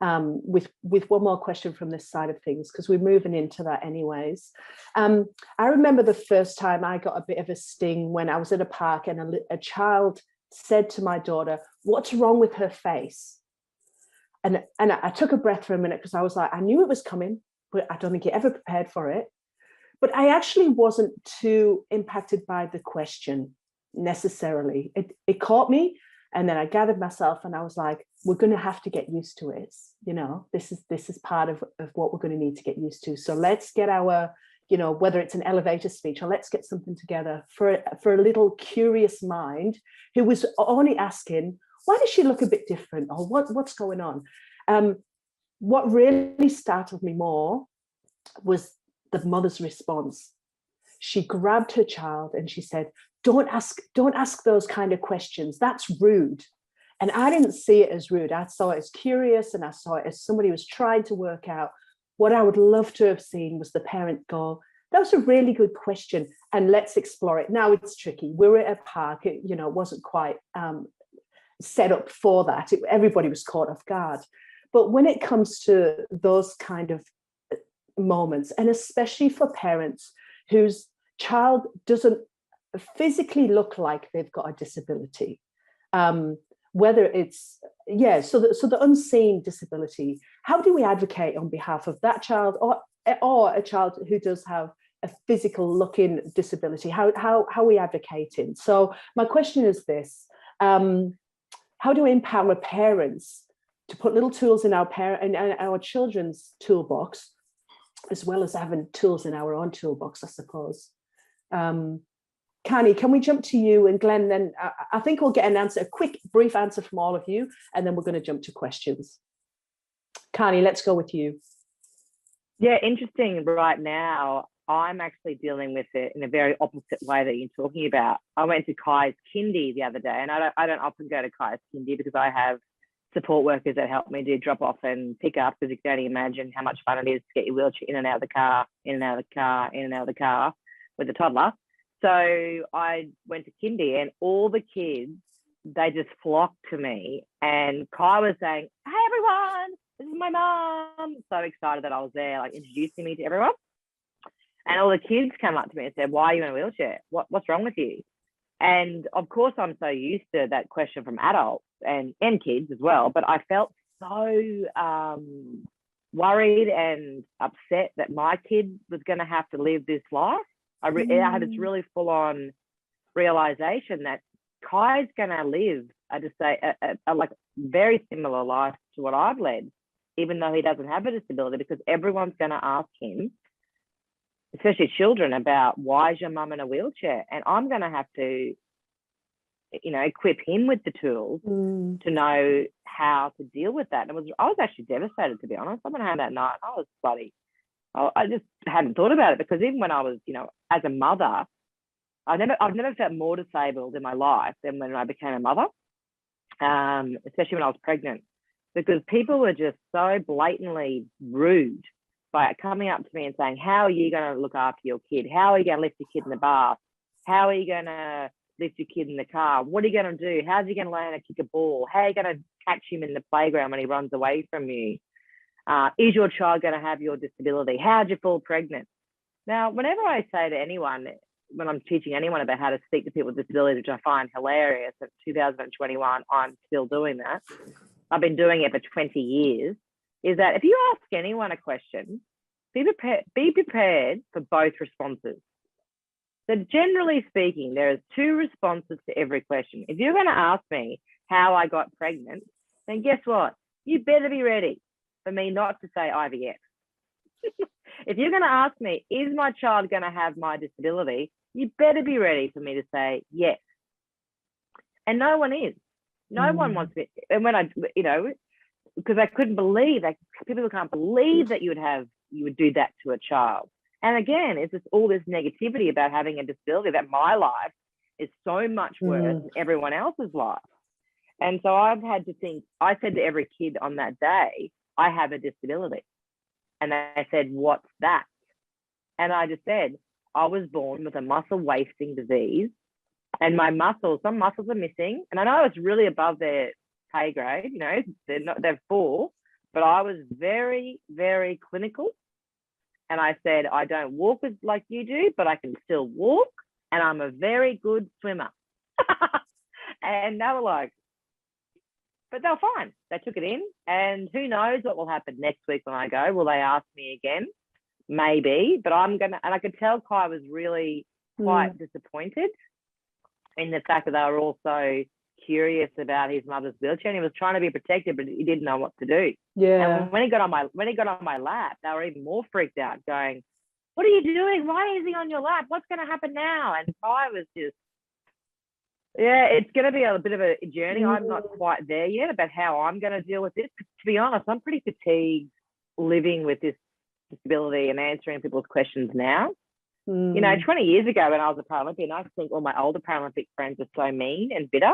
with one more question from this side of things, because we're moving into that anyways. I remember the first time I got a bit of a sting when I was at a park and a child said to my daughter, "What's wrong with her face?" And I took a breath for a minute, because I was like, I knew it was coming, but I don't think you ever prepared for it. But I actually wasn't too impacted by the question necessarily. It caught me, and then I gathered myself and I was like, we're going to have to get used to it. You know, this is part of what we're going to need to get used to. So let's get our, you know, whether it's an elevator speech, or let's get something together for a little curious mind who was only asking, why does she look a bit different, or what's going on? what really startled me more was the mother's response. She grabbed her child and she said, don't ask those kind of questions. That's rude. And I didn't see it as rude. I saw it as curious, and I saw it as somebody who was trying to work out. What I would love to have seen was the parent go, that was a really good question, and let's explore it. Now it's tricky. We were at a park, it wasn't quite set up for that. Everybody was caught off guard. But when it comes to those kind of moments, and especially for parents whose child doesn't physically look like they've got a disability, whether it's, so the unseen disability, how do we advocate on behalf of that child or a child who does have a physical looking disability? How are we advocating? So my question is this: how do we empower parents to put little tools in our children's toolbox, as well as having tools in our own toolbox, I suppose? Kani, can we jump to you, and Glenn, then I think we'll get a quick, brief answer from all of you, and then we're going to jump to questions. Kani, let's go with you. Yeah, interesting. Right now, I'm actually dealing with it in a very opposite way that you're talking about. I went to Kai's kindy the other day, and I don't often go to Kai's kindy because I have support workers that help me do drop off and pick up, because you can only imagine how much fun it is to get your wheelchair in and out of the car, in and out of the car, in and out of the car with a toddler. So I went to kindy, and all the kids, they just flocked to me. And Kai was saying, hey, everyone, this is my mum. So excited that I was there, like introducing me to everyone. And all the kids came up to me and said, why are you in a wheelchair? What's wrong with you? And of course, I'm so used to that question from adults and kids as well. But I felt so worried and upset that my kid was going to have to live this life. I had this really full-on realization that Kai's going to live, a like very similar life to what I've led, even though he doesn't have a disability, because everyone's going to ask him, especially children, about why is your mum in a wheelchair? And I'm going to have to, equip him with the tools to know how to deal with that. And I was actually devastated, to be honest. I went home that night. I just hadn't thought about it, because even when I was, as a mother, I've never felt more disabled in my life than when I became a mother, especially when I was pregnant, because people were just so blatantly rude by coming up to me and saying, how are you going to look after your kid? How are you going to lift your kid in the bath? How are you going to lift your kid in the car? What are you going to do? How's he going to learn how to kick a ball? How are you going to catch him in the playground when he runs away from you? Is your child going to have your disability? How'd you fall pregnant? Now, whenever I say to anyone, when I'm teaching anyone about how to speak to people with disabilities, which I find hilarious, at 2021, I'm still doing that. I've been doing it for 20 years, is that if you ask anyone a question, be prepared for both responses. So generally speaking, there are two responses to every question. If you're going to ask me how I got pregnant, then guess what? You better be ready for me not to say IVF. If you're going to ask me, is my child going to have my disability? You better be ready for me to say yes. And no one is. No one wants to. And when because I couldn't believe that people can't believe that you would do that to a child. And again, it's just all this negativity about having a disability, that my life is so much worse than everyone else's life. And so I've had to think, I said to every kid on that day, I have a disability. And they said, what's that? And I just said, I was born with a muscle wasting disease, and my some muscles are missing. And I know it's really above their pay grade, they're 4, but I was very, very clinical. And I said, I don't walk like you do, but I can still walk, and I'm a very good swimmer. And they were like, but they were fine. They took it in, and who knows what will happen next week when I go. Will they ask me again? Maybe, but and I could tell Kai was really quite disappointed in the fact that they were also curious about his mother's wheelchair, and he was trying to be protected, but he didn't know what to do. Yeah. And when he got on my lap, they were even more freaked out, going, what are you doing? Why is he on your lap? What's going to happen now? And Kai was just Yeah, it's going to be a bit of a journey. I'm not quite there yet about how I'm going to deal with this. To be honest, I'm pretty fatigued living with this disability and answering people's questions now. You know, 20 years ago when I was a Paralympian, I think all my older Paralympic friends are so mean and bitter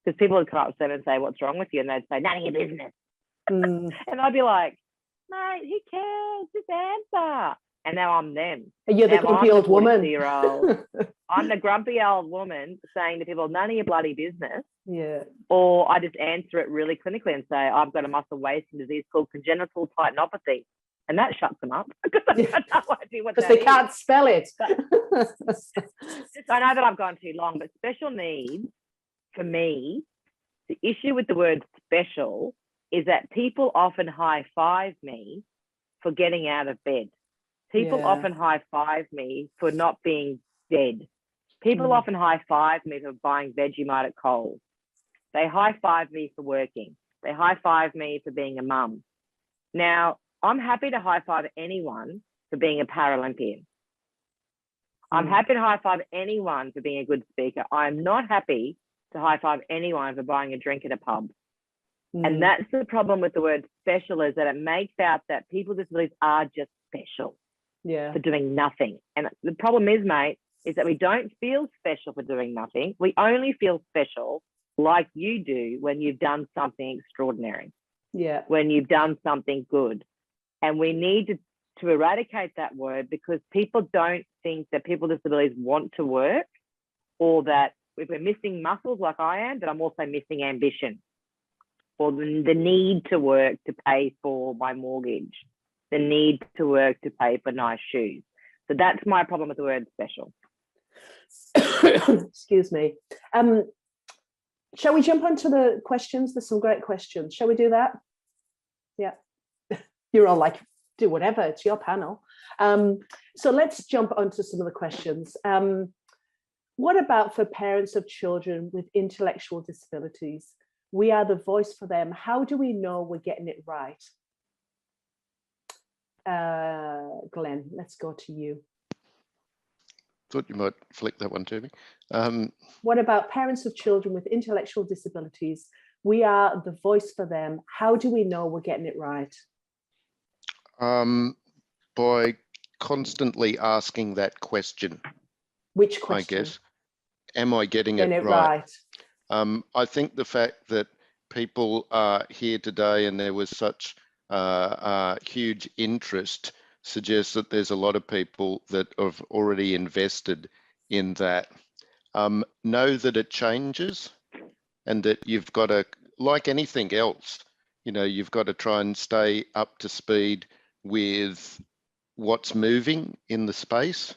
because people would come up to them and say, "What's wrong with you?" And they'd say, "None of your business." And I'd be like, "Mate, who cares? Just answer." And now I'm them. You're the grumpy old woman. I'm the grumpy old woman saying to people, "None of your bloody business." Yeah. Or I just answer it really clinically and say, "I've got a muscle wasting disease called congenital tendinopathy." And that shuts them up because I have no idea what that is. Because they can't spell it. I know that I've gone too long, but special needs, for me, the issue with the word special is that people often high-five me for getting out of bed. People often high-five me for not being dead. People often high-five me for buying Vegemite at Coles. They high-five me for working. They high-five me for being a mum. Now, I'm happy to high-five anyone for being a Paralympian. I'm happy to high-five anyone for being a good speaker. I'm not happy to high-five anyone for buying a drink at a pub. And that's the problem with the word special, is that it makes out that people with disabilities are just special for doing nothing. And the problem is, mate, is that we don't feel special for doing nothing. We only feel special like you do when you've done something extraordinary. Yeah. When you've done something good. And we need to eradicate that word, because people don't think that people with disabilities want to work, or that if we're missing muscles like I am, that I'm also missing ambition, or the need to work to pay for my mortgage, the need to work to pay for nice shoes. So that's my problem with the word special. Excuse me. Shall we jump onto the questions? There's some great questions. Shall we do that? Yeah. You're all like, do whatever, it's your panel. So let's jump onto some of the questions. What about for parents of children with intellectual disabilities? We are the voice for them. How do we know we're getting it right? Glenn, let's go to you. Thought you might flick that one to me. What about parents of children with intellectual disabilities? We are the voice for them. How do we know we're getting it right? By constantly asking that question. Which question? I guess. Am I getting it right? I think the fact that people are here today and there was such huge interest suggests that there's a lot of people that have already invested in that. Know that it changes, and that you've got to, like anything else, you know, you've got to try and stay up to speed with what's moving in the space.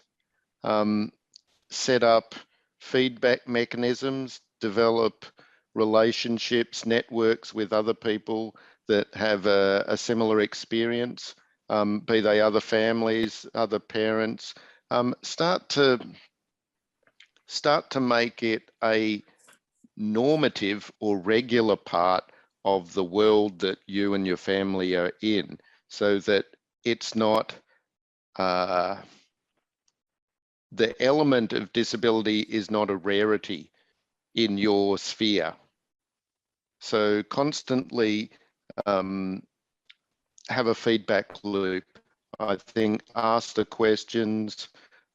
Set up feedback mechanisms, develop relationships, networks with other people that have a similar experience, be they other families, other parents. Start to make it a normative or regular part of the world that you and your family are in, so that it's not the element of disability is not a rarity in your sphere. So constantly have a feedback loop. I think ask the questions,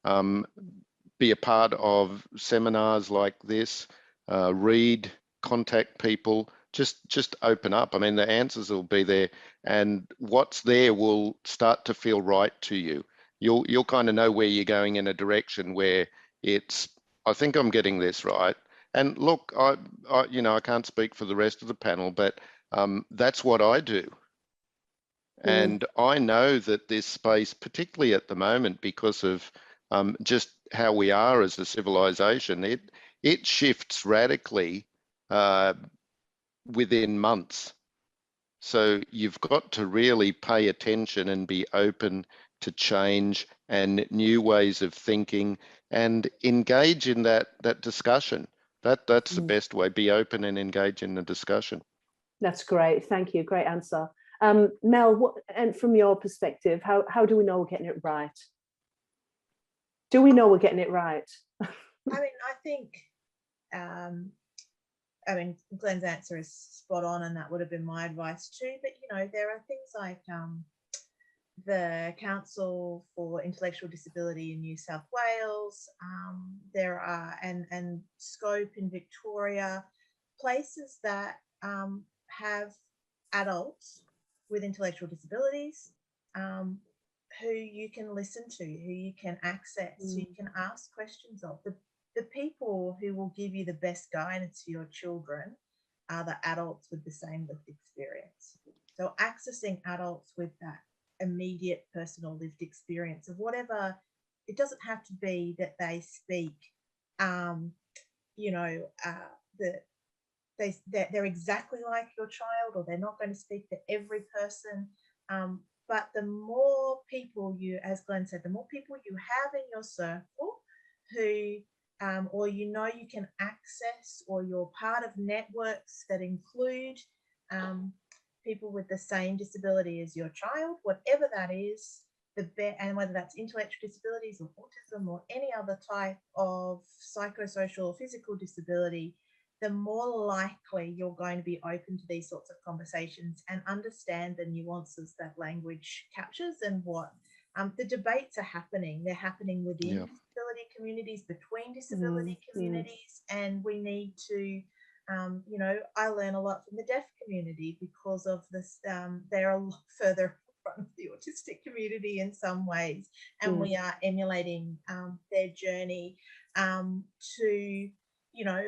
be a part of seminars like this, read, contact people, just open up. I mean, the answers will be there, and what's there will start to feel right to you. You'll kind of know where you're going in a direction where it's, I think I'm getting this right. And look, I you know, I can't speak for the rest of the panel, but that's what I do. And I know that this space, particularly at the moment, because of just how we are as a civilization, it shifts radically within months. So you've got to really pay attention and be open to change and new ways of thinking, and engage in that discussion. That's the best way. Be open and engage in the discussion. That's great. Thank you. Great answer. Mel, and from your perspective, how do we know we're getting it right? Do we know we're getting it right? I mean, I think I mean, Glenn's answer is spot on, and that would have been my advice too. But, you know, there are things like the Council for Intellectual Disability in New South Wales. There are, and Scope in Victoria, places that have adults with intellectual disabilities who you can listen to, who you can access, who you can ask questions of. The people who will give you the best guidance for your children are the adults with the same lived experience. So accessing adults with that immediate personal lived experience of whatever, it doesn't have to be that they speak, you know, they're exactly like your child, or they're not going to speak to every person. But the more people you, as Glenn said, the more people you have in your circle who, or you know you can access, or you're part of networks that include people with the same disability as your child, whatever that is, and whether that's intellectual disabilities or autism or any other type of psychosocial or physical disability, the more likely you're going to be open to these sorts of conversations and understand the nuances that language captures, and what the debates are happening. They're happening within disability communities, between disability communities, and we need to, you know, I learn a lot from the deaf community because of this. They're a lot further front of the autistic community in some ways, and we are emulating their journey to, you know,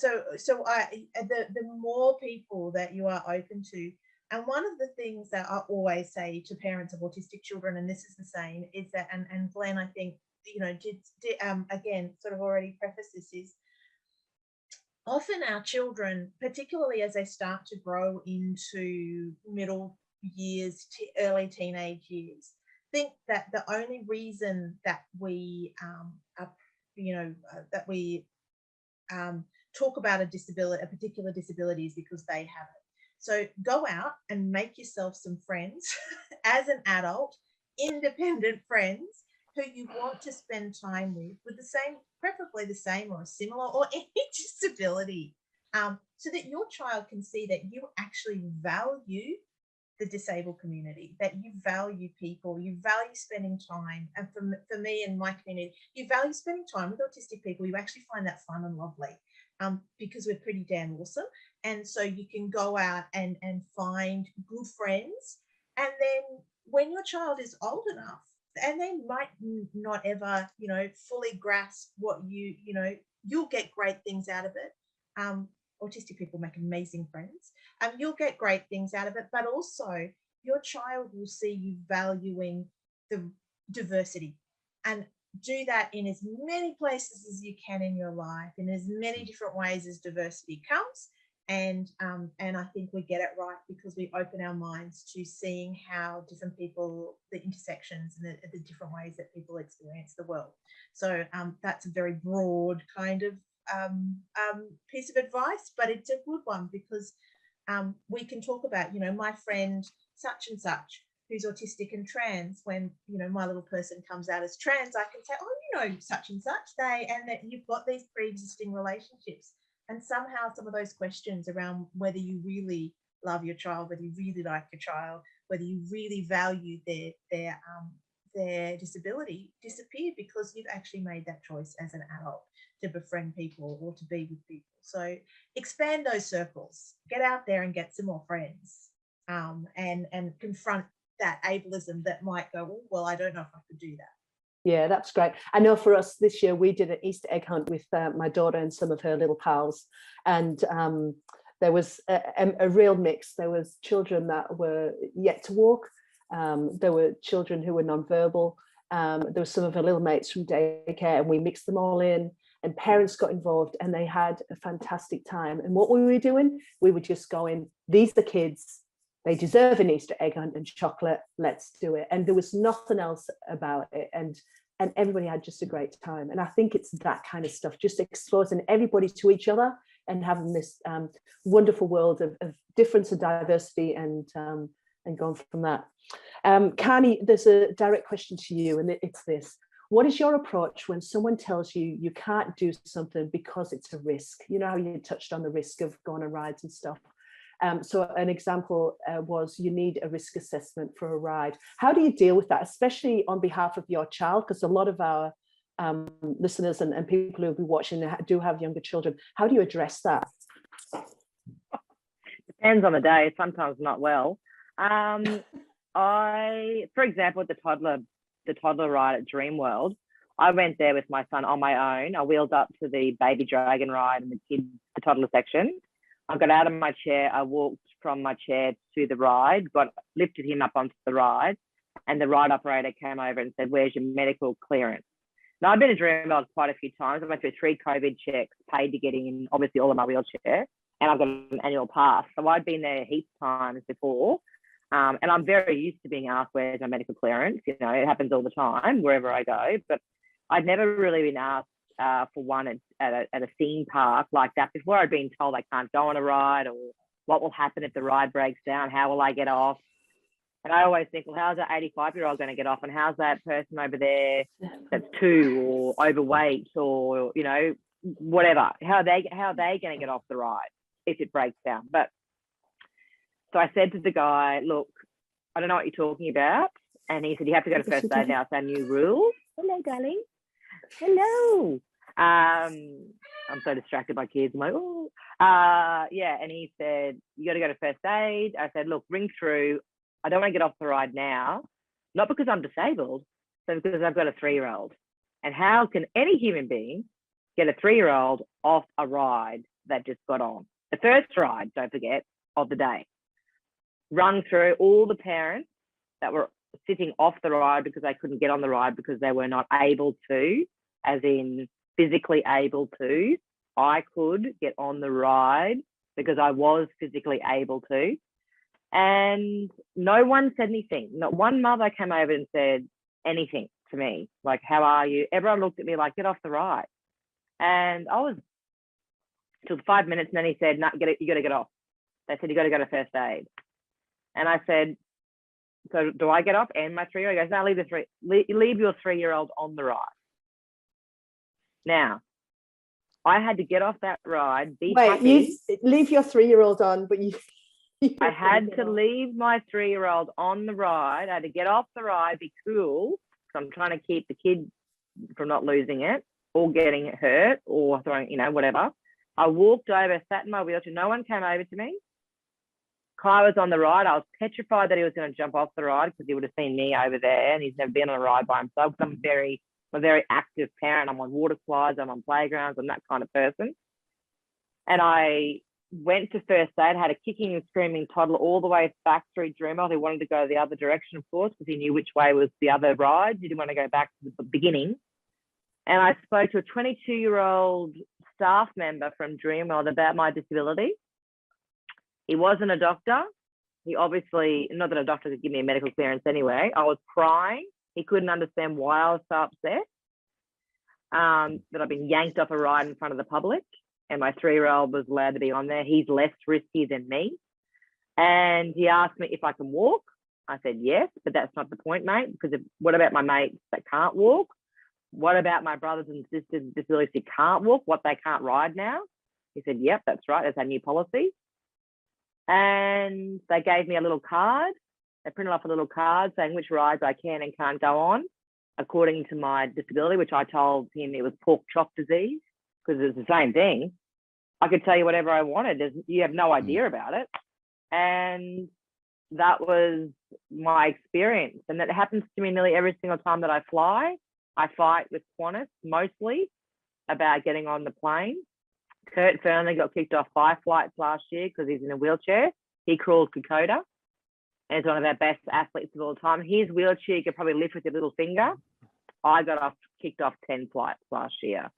the more people that you are open to. And one of the things that I always say to parents of autistic children, and this is the same, is that, and Glenn, I think, you know, did again sort of already preface this, is often our children, particularly as they start to grow into middle years, early teenage years, think that the only reason that we talk about a disability, a particular disability, is because they have it. So go out and make yourself some friends as an adult, independent friends who you want to spend time with the same, preferably the same or similar or any disability, so that your child can see that you actually value the disabled community, that you value people, you value spending time. And for me and my community, you value spending time with autistic people. You actually find that fun and lovely, because we're pretty damn awesome. And so you can go out and find good friends. And then when your child is old enough, and they might not ever, you know, fully grasp what you know, you'll get great things out of it. Autistic people make amazing friends. You'll get great things out of it, but also your child will see you valuing the diversity, and do that in as many places as you can in your life, in as many different ways as diversity comes. And I think we get it right because we open our minds to seeing how different people, the intersections and the different ways that people experience the world. So that's a very broad kind of piece of advice, but it's a good one, because we can talk about, you know, my friend such and such who's autistic and trans. When, you know, my little person comes out as trans, I can say, oh, you know, such and such, and that you've got these pre-existing relationships. And somehow some of those questions around whether you really love your child, whether you really like your child, whether you really value their disability, disappear because you've actually made that choice as an adult to befriend people or to be with people. So expand those circles, get out there and get some more friends, and confront that ableism that might go, oh, well, I don't know if I could do that. Yeah, that's great. I know for us this year, we did an Easter egg hunt with my daughter and some of her little pals. And there was a real mix. There was children that were yet to walk. There were children who were nonverbal. There were some of her little mates from daycare, and we mixed them all in, and parents got involved, and they had a fantastic time. And what were we doing? We were just going, these are kids. They deserve an Easter egg hunt and chocolate. Let's do it. And there was nothing else about it. And everybody had just a great time. And I think it's that kind of stuff, just exposing everybody to each other and having this wonderful world of difference and diversity, and going from that. Kani, there's a direct question to you, and it's this. What is your approach when someone tells you you can't do something because it's a risk? You know how you touched on the risk of going on rides and stuff. So an example was you need a risk assessment for a ride. How do you deal with that, especially on behalf of your child? Because a lot of our listeners and people who will be watching do have younger children. How do you address that? Depends on the day, sometimes not well. For example, the toddler ride at Dreamworld, I went there with my son on my own. I wheeled up to the baby dragon ride and the toddler section. I got out of my chair. I walked from my chair to the ride, lifted him up onto the ride, and the ride operator came over and said, "Where's your medical clearance?" Now, I've been to Dreamworld quite a few times. I went through 3 COVID checks, paid to get in, obviously all in my wheelchair, and I've got an annual pass. So I'd been there heaps of times before. And I'm very used to being asked, "Where's my medical clearance?" You know, it happens all the time wherever I go, but I'd never really been asked for one at a theme park like that before. I'd been told I can't go on a ride, or what will happen if the ride breaks down? How will I get off? And I always think, well, how's that 85-year-old going to get off? And how's that person over there that's 2 or overweight or, you know, whatever? How are they going to get off the ride if it breaks down? But so I said to the guy, "Look, I don't know what you're talking about." And he said, "You have to go to first aid now. It's our new rules." Hello, darling. Hello. I'm so distracted by kids. I'm like, oh, yeah. And he said, "You got to go to first aid." I said, "Look, ring through. I don't want to get off the ride now, not because I'm disabled, but because I've got a 3-year-old. And how can any human being get a 3-year-old off a ride that just got on? The first ride, don't forget, of the day." Run through all the parents that were sitting off the ride because they couldn't get on the ride because they were not able to, as in physically able to. I could get on the ride because I was physically able to. And no one said anything. Not one mother came over and said anything to me, like, "How are you?" Everyone looked at me like, "Get off the ride." And I was till 5 minutes, and then he said, "No, you got to get off." They said, "You got to go to first aid." And I said, "So do I get off and my 3-year-old?" He goes, "No, leave your 3-year-old on the ride." Now, I had to get off that ride. Wait, you leave your 3-year-old on, but you I had to leave my 3-year-old on the ride. I had to get off the ride, be cool, because I'm trying to keep the kid from not losing it or getting it hurt or throwing, you know, whatever. I walked over, sat in my wheelchair. No one came over to me. Kai was on the ride. I was petrified that he was going to jump off the ride because he would have seen me over there, and he's never been on a ride by himself. I'm a very active parent. I'm on water slides, I'm on playgrounds, I'm that kind of person. And I went to first aid, had a kicking and screaming toddler all the way back through Dreamworld. He wanted to go the other direction, of course, because he knew which way was the other ride. He didn't want to go back to the beginning. And I spoke to a 22-year-old staff member from Dreamworld about my disability. He wasn't a doctor. He obviously, not that a doctor could give me a medical clearance anyway. I was crying. He couldn't understand why I was so upset that I've been yanked off a ride in front of the public, and my 3-year-old was allowed to be on there. He's less risky than me. And he asked me if I can walk. I said, yes, but that's not the point, mate, because what about my mates that can't walk? What about my brothers and sisters with disabilities who can't walk, what they can't ride now? He said, yep, that's right. That's our new policy. And they gave me a little card. They printed off a little card saying which rides I can and can't go on according to my disability, which I told him it was pork chop disease, because it's the same thing. I could tell you whatever I wanted. You have no idea about it. And that was my experience. And that happens to me nearly every single time that I fly. I fight with Qantas mostly about getting on the plane. Kurt Fernley got kicked off 5 flights last year because he's in a wheelchair. He crawled Kokoda and is one of our best athletes of all time. His wheelchair you could probably lift with your little finger. I got kicked off 10 flights last year.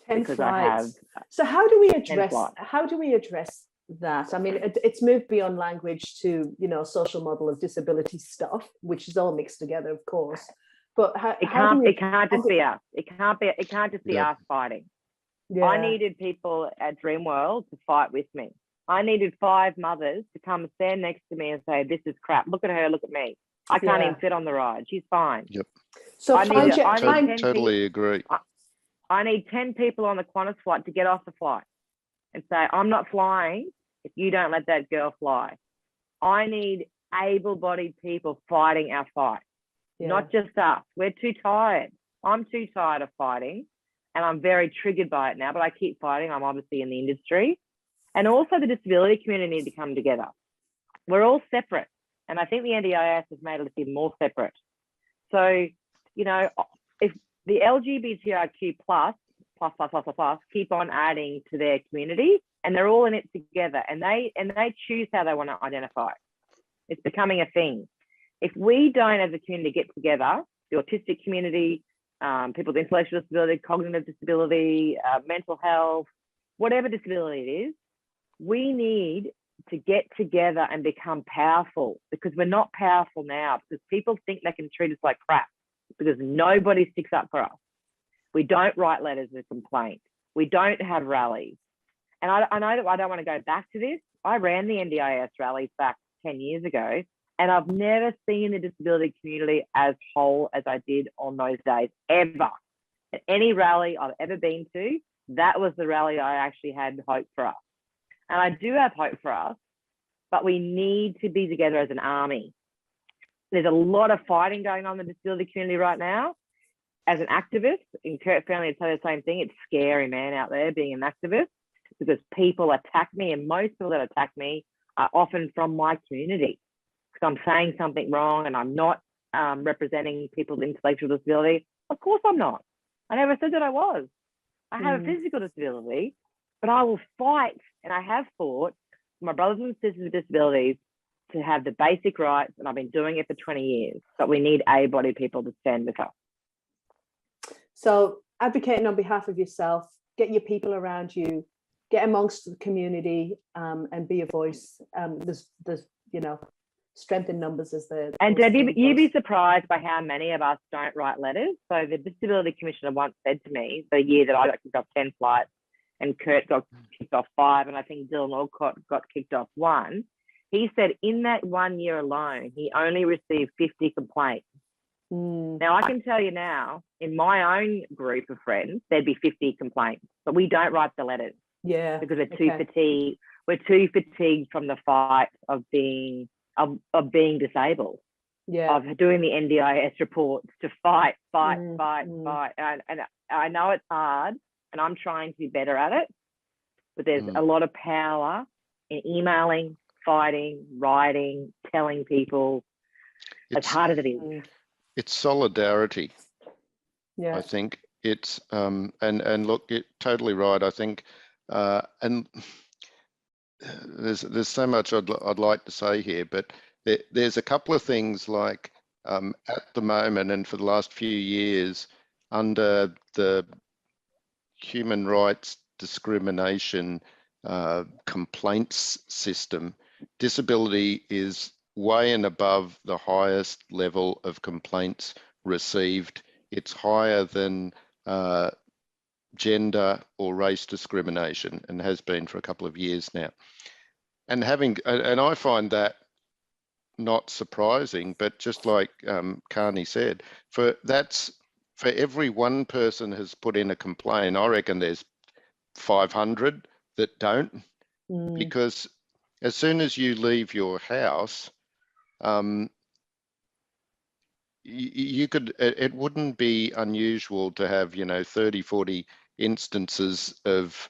10 flights. So how do we address that? I mean, it's moved beyond language to, you know, social model of disability stuff, which is all mixed together, of course. But it can't just be us. It can't just be us fighting. Yeah. I needed people at Dreamworld to fight with me. I needed 5 mothers to come and stand next to me and say, this is crap. Look at her, look at me. I can't even sit on the ride. She's fine. Yep. So I find need, your, I need find, 10 Totally agree. I need 10 people on the Qantas flight to get off the flight and say, I'm not flying if you don't let that girl fly. I need able-bodied people fighting our fight, not just us. We're too tired. I'm too tired of fighting, and I'm very triggered by it now, but I keep fighting. I'm obviously in the industry. And also the disability community need to come together. We're all separate. And I think the NDIS has made us even more separate. So, you know, if the LGBTIQ plus keep on adding to their community, and they're all in it together, and they choose how they want to identify. It's becoming a thing. If we don't, as a community, get together, the autistic community, people with intellectual disability, cognitive disability, mental health, whatever disability it is, we need to get together and become powerful, because we're not powerful now, because people think they can treat us like crap because nobody sticks up for us. We don't write letters of complaint. We don't have rallies. And I know that I don't want to go back to this. I ran the NDIS rallies back 10 years ago, and I've never seen the disability community as whole as I did on those days, ever. At any rally I've ever been to, that was the rally I actually had hope for us. And I do have hope for us, but we need to be together as an army. There's a lot of fighting going on in the disability community right now. As an activist, in Kurt Family, I'd say the same thing. It's scary, man, out there being an activist, because people attack me, and most people that attack me are often from my community, because I'm saying something wrong and I'm not representing people with intellectual disability. Of course I'm not. I never said that I was. I have a physical disability, but I will fight, and I have fought for my brothers and sisters with disabilities to have the basic rights, and I've been doing it for 20 years, but we need able-bodied people to stand with us. So advocating on behalf of yourself, get your people around you, get amongst the community, and be a voice. There's you know, strength in numbers, as the and you'd be surprised by how many of us don't write letters. So the Disability Commissioner once said to me, the year that I got kicked off 10 flights and Kurt got kicked off 5, and I think Dylan Alcott got kicked off 1, he said in that 1 year alone, he only received 50 complaints. Now, I can tell you now, in my own group of friends, there'd be 50 complaints, but we don't write the letters. Yeah. Because we're too fatigued. We're too fatigued from the fight of being disabled. Yeah. Of doing the NDIS reports to fight. And I know it's hard, and I'm trying to be better at it, but there's a lot of power in emailing, fighting, writing, telling people, as hard as it is. It's solidarity. Yeah. I think it's and look, you're totally right. I think and there's so much I'd like to say here, but there's a couple of things, like at the moment and for the last few years, under the human rights discrimination complaints system, disability is way and above the highest level of complaints received. It's higher than gender or race discrimination, and has been for a couple of years now. And I find that not surprising, but just like Carney said, for every one person has put in a complaint, I reckon there's 500 that don't, because as soon as you leave your house, it wouldn't be unusual to have, 30, 40 instances of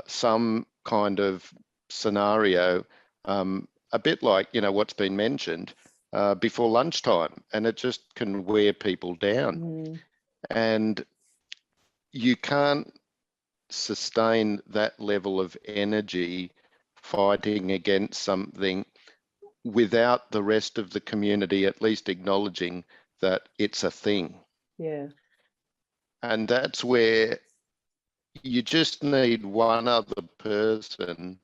some kind of scenario, a bit like, what's been mentioned before lunchtime, and it just can wear people down. And you can't sustain that level of energy fighting against something without the rest of the community at least acknowledging that it's a thing. Yeah. And that's where you just need one other person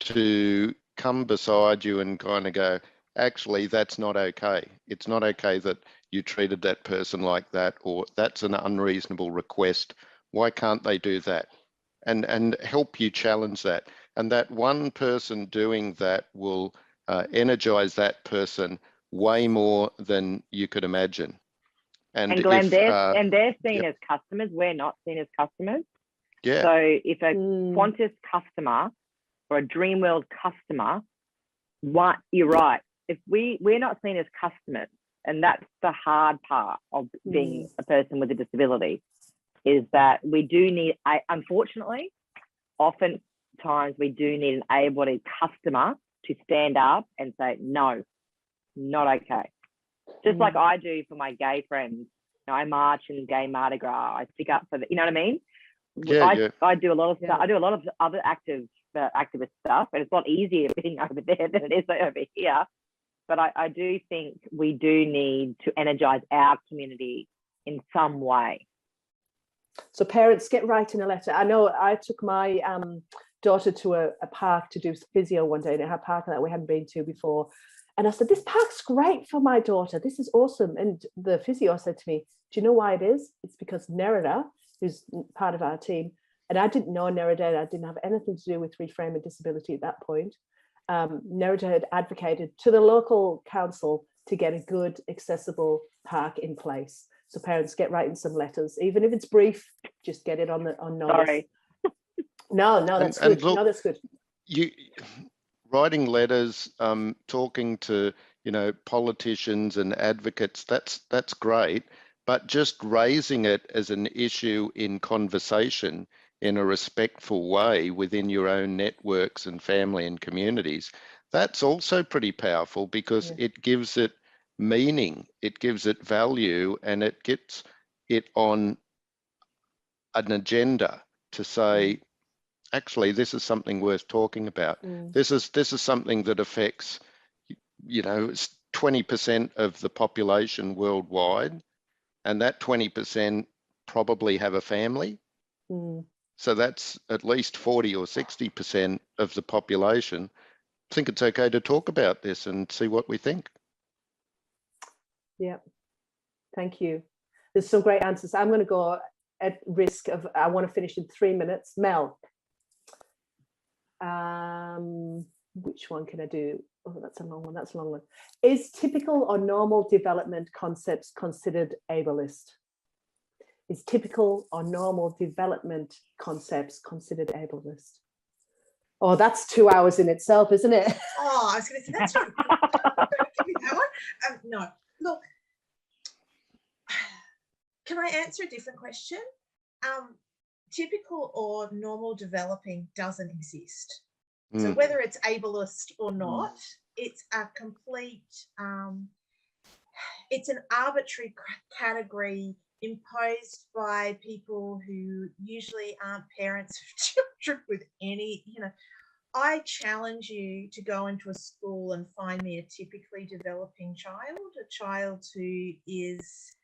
to come beside you and kind of go, actually, that's not okay. It's not okay that you treated that person like that, or that's an unreasonable request. Why can't they do that? And help you challenge that. And that one person doing that will energize that person way more than you could imagine. And Glenn, if, they're seen yep. as customers. We're not seen as customers. Yeah. So if a Qantas customer or a Dreamworld customer, you're right. If we're not seen as customers, and that's the hard part of being a person with a disability, is that we do need, unfortunately, oftentimes we do need an able-bodied customer to stand up and say, no, not okay. Just like I do for my gay friends. You know, I march in gay Mardi Gras. I stick up for the, you know what I mean? Yeah, I do a lot of stuff. I do a lot of other activist stuff, and it's a lot easier being over there than it is over here. But I do think we do need to energize our community in some way. So parents, get writing a letter. I know I took my daughter to a park to do physio one day in a park that we hadn't been to before. And I said, this park's great for my daughter. This is awesome. And the physio said to me, do you know why it is? It's because Nerida, who's part of our team, and I didn't know Nerida, I didn't have anything to do with reframing disability at that point. Nerida had advocated to the local council to get a good, accessible park in place. So parents, get writing some letters, even if it's brief, just get it on notice. Sorry. No, that's good. Look, no, that's good. You writing letters, talking to, you know, politicians and advocates, that's great. But just raising it as an issue in conversation in a respectful way within your own networks and family and communities, that's also pretty powerful, because it gives it meaning, it gives it value, and it gets it on an agenda to say, actually, this is something worth talking about. This is something that affects, you know, it's 20% of the population worldwide, and that 20% probably have a family. So that's at least 40 or 60% of the population. I think it's okay to talk about this and see what we think. Yeah, thank you. There's some great answers. I'm going to go at risk of, I want to finish in 3 minutes. Mel, which one can I do? Oh, that's a long one. That's a long one. Is typical or normal development concepts considered ableist? Is typical or normal development concepts considered ableist? Oh, that's 2 hours in itself, isn't it? Oh, I was going to say that's right. Give me that one. No, look. Can I answer a different question? Typical or normal developing doesn't exist. So whether it's ableist or not, it's a complete, it's an arbitrary category imposed by people who usually aren't parents of children with any, you know. I challenge you to go into a school and find me a typically developing child, a child who is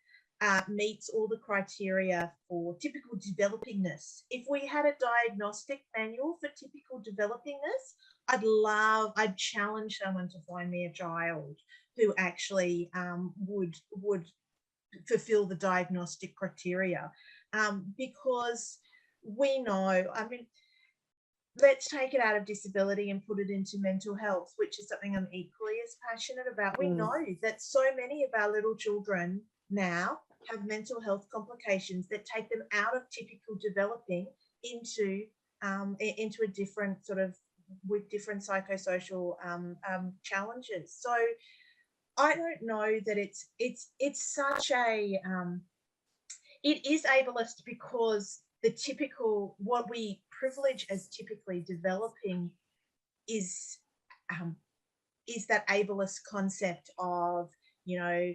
meets all the criteria for typical developingness. If we had a diagnostic manual for typical developingness, I'd challenge someone to find me a child who actually would fulfill the diagnostic criteria, because we know, I mean, let's take it out of disability and put it into mental health, which is something I'm equally as passionate about. We know that so many of our little children now have mental health complications that take them out of typical developing into a different sort of, with different psychosocial challenges. So I don't know that it's such a it is ableist, because the typical, what we privilege as typically developing is that ableist concept of, you know,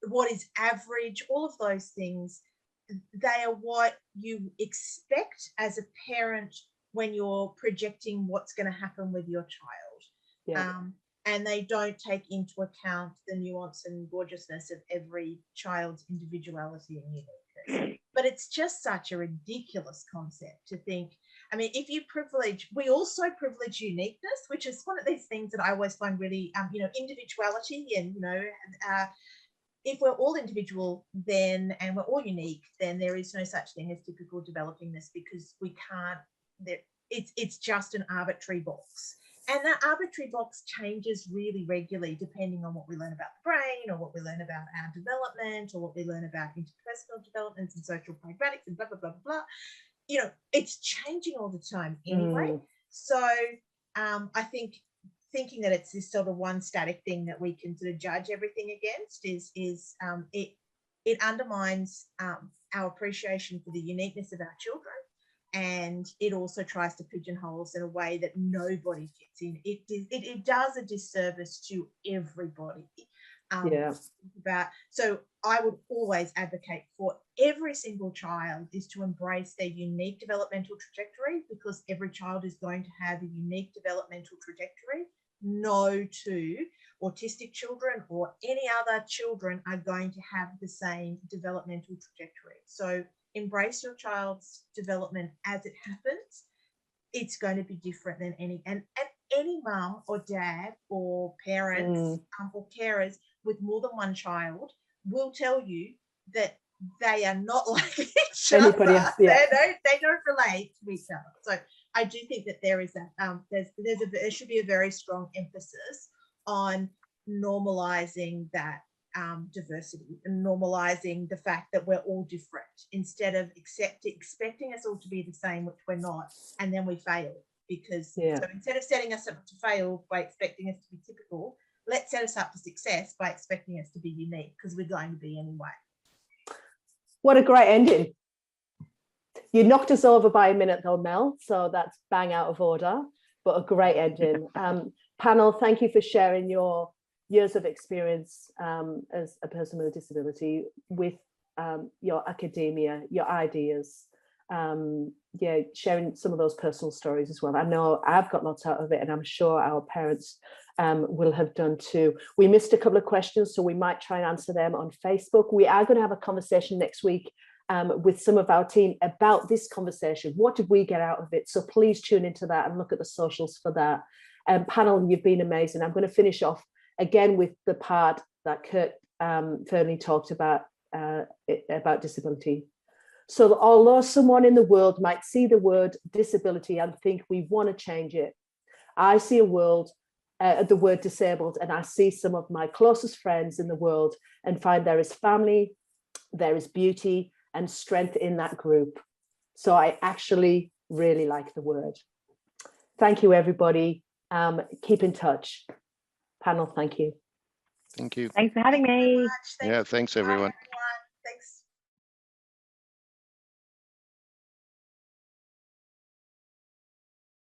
what is average, all of those things. They are what you expect as a parent when you're projecting what's going to happen with your child. And they don't take into account the nuance and gorgeousness of every child's individuality and uniqueness. But it's just such a ridiculous concept to think. I mean, if you privilege, we also privilege uniqueness, which is one of these things that I always find really, you know, individuality, and, you know, if we're all individual then, and we're all unique, then there is no such thing as typical developingness, because we can't, it's just an arbitrary box. And that arbitrary box changes really regularly depending on what we learn about the brain, or what we learn about our development, or what we learn about interpersonal developments and social pragmatics and blah, blah, blah, blah. You know, it's changing all the time anyway. So I think thinking that it's this sort of one static thing that we can sort of judge everything against it undermines our appreciation for the uniqueness of our children. And it also tries to pigeonhole us in a way that nobody fits in. It does a disservice to everybody. So I would always advocate for every single child is to embrace their unique developmental trajectory, because every child is going to have a unique developmental trajectory. No two autistic children or any other children are going to have the same developmental trajectory. So embrace your child's development as it happens. It's going to be different than any mum or dad or parents or carers with more than one child will tell you that they are not like each other. They don't relate to each other. So I do think that there is that there should be a very strong emphasis on normalizing that diversity and normalizing the fact that we're all different, instead of expecting us all to be the same, which we're not, and then we fail. Because so instead of setting us up to fail by expecting us to be typical, let's set us up for success by expecting us to be unique, because we're going to be anyway. What a great ending. You knocked us over by a minute though, Mel, so that's bang out of order, but a great ending. Panel, thank you for sharing your years of experience as a person with a disability with your academia, your ideas, sharing some of those personal stories as well. I know I've got lots out of it, and I'm sure our parents will have done too. We missed a couple of questions, so we might try and answer them on Facebook. We are going to have a conversation next week with some of our team about this conversation. What did we get out of it? So please tune into that and look at the socials for that. Panel, you've been amazing. I'm going to finish off again with the part that Kurt Fernley talked about disability. So although someone in the world might see the word disability and think we want to change it, I see a world, the word disabled, and I see some of my closest friends in the world and find there is family, there is beauty and strength in that group. So I actually really like the word. Thank you, everybody. Keep in touch. Panel, thank you. Thank you. Thanks for having me. Yeah, thanks everyone.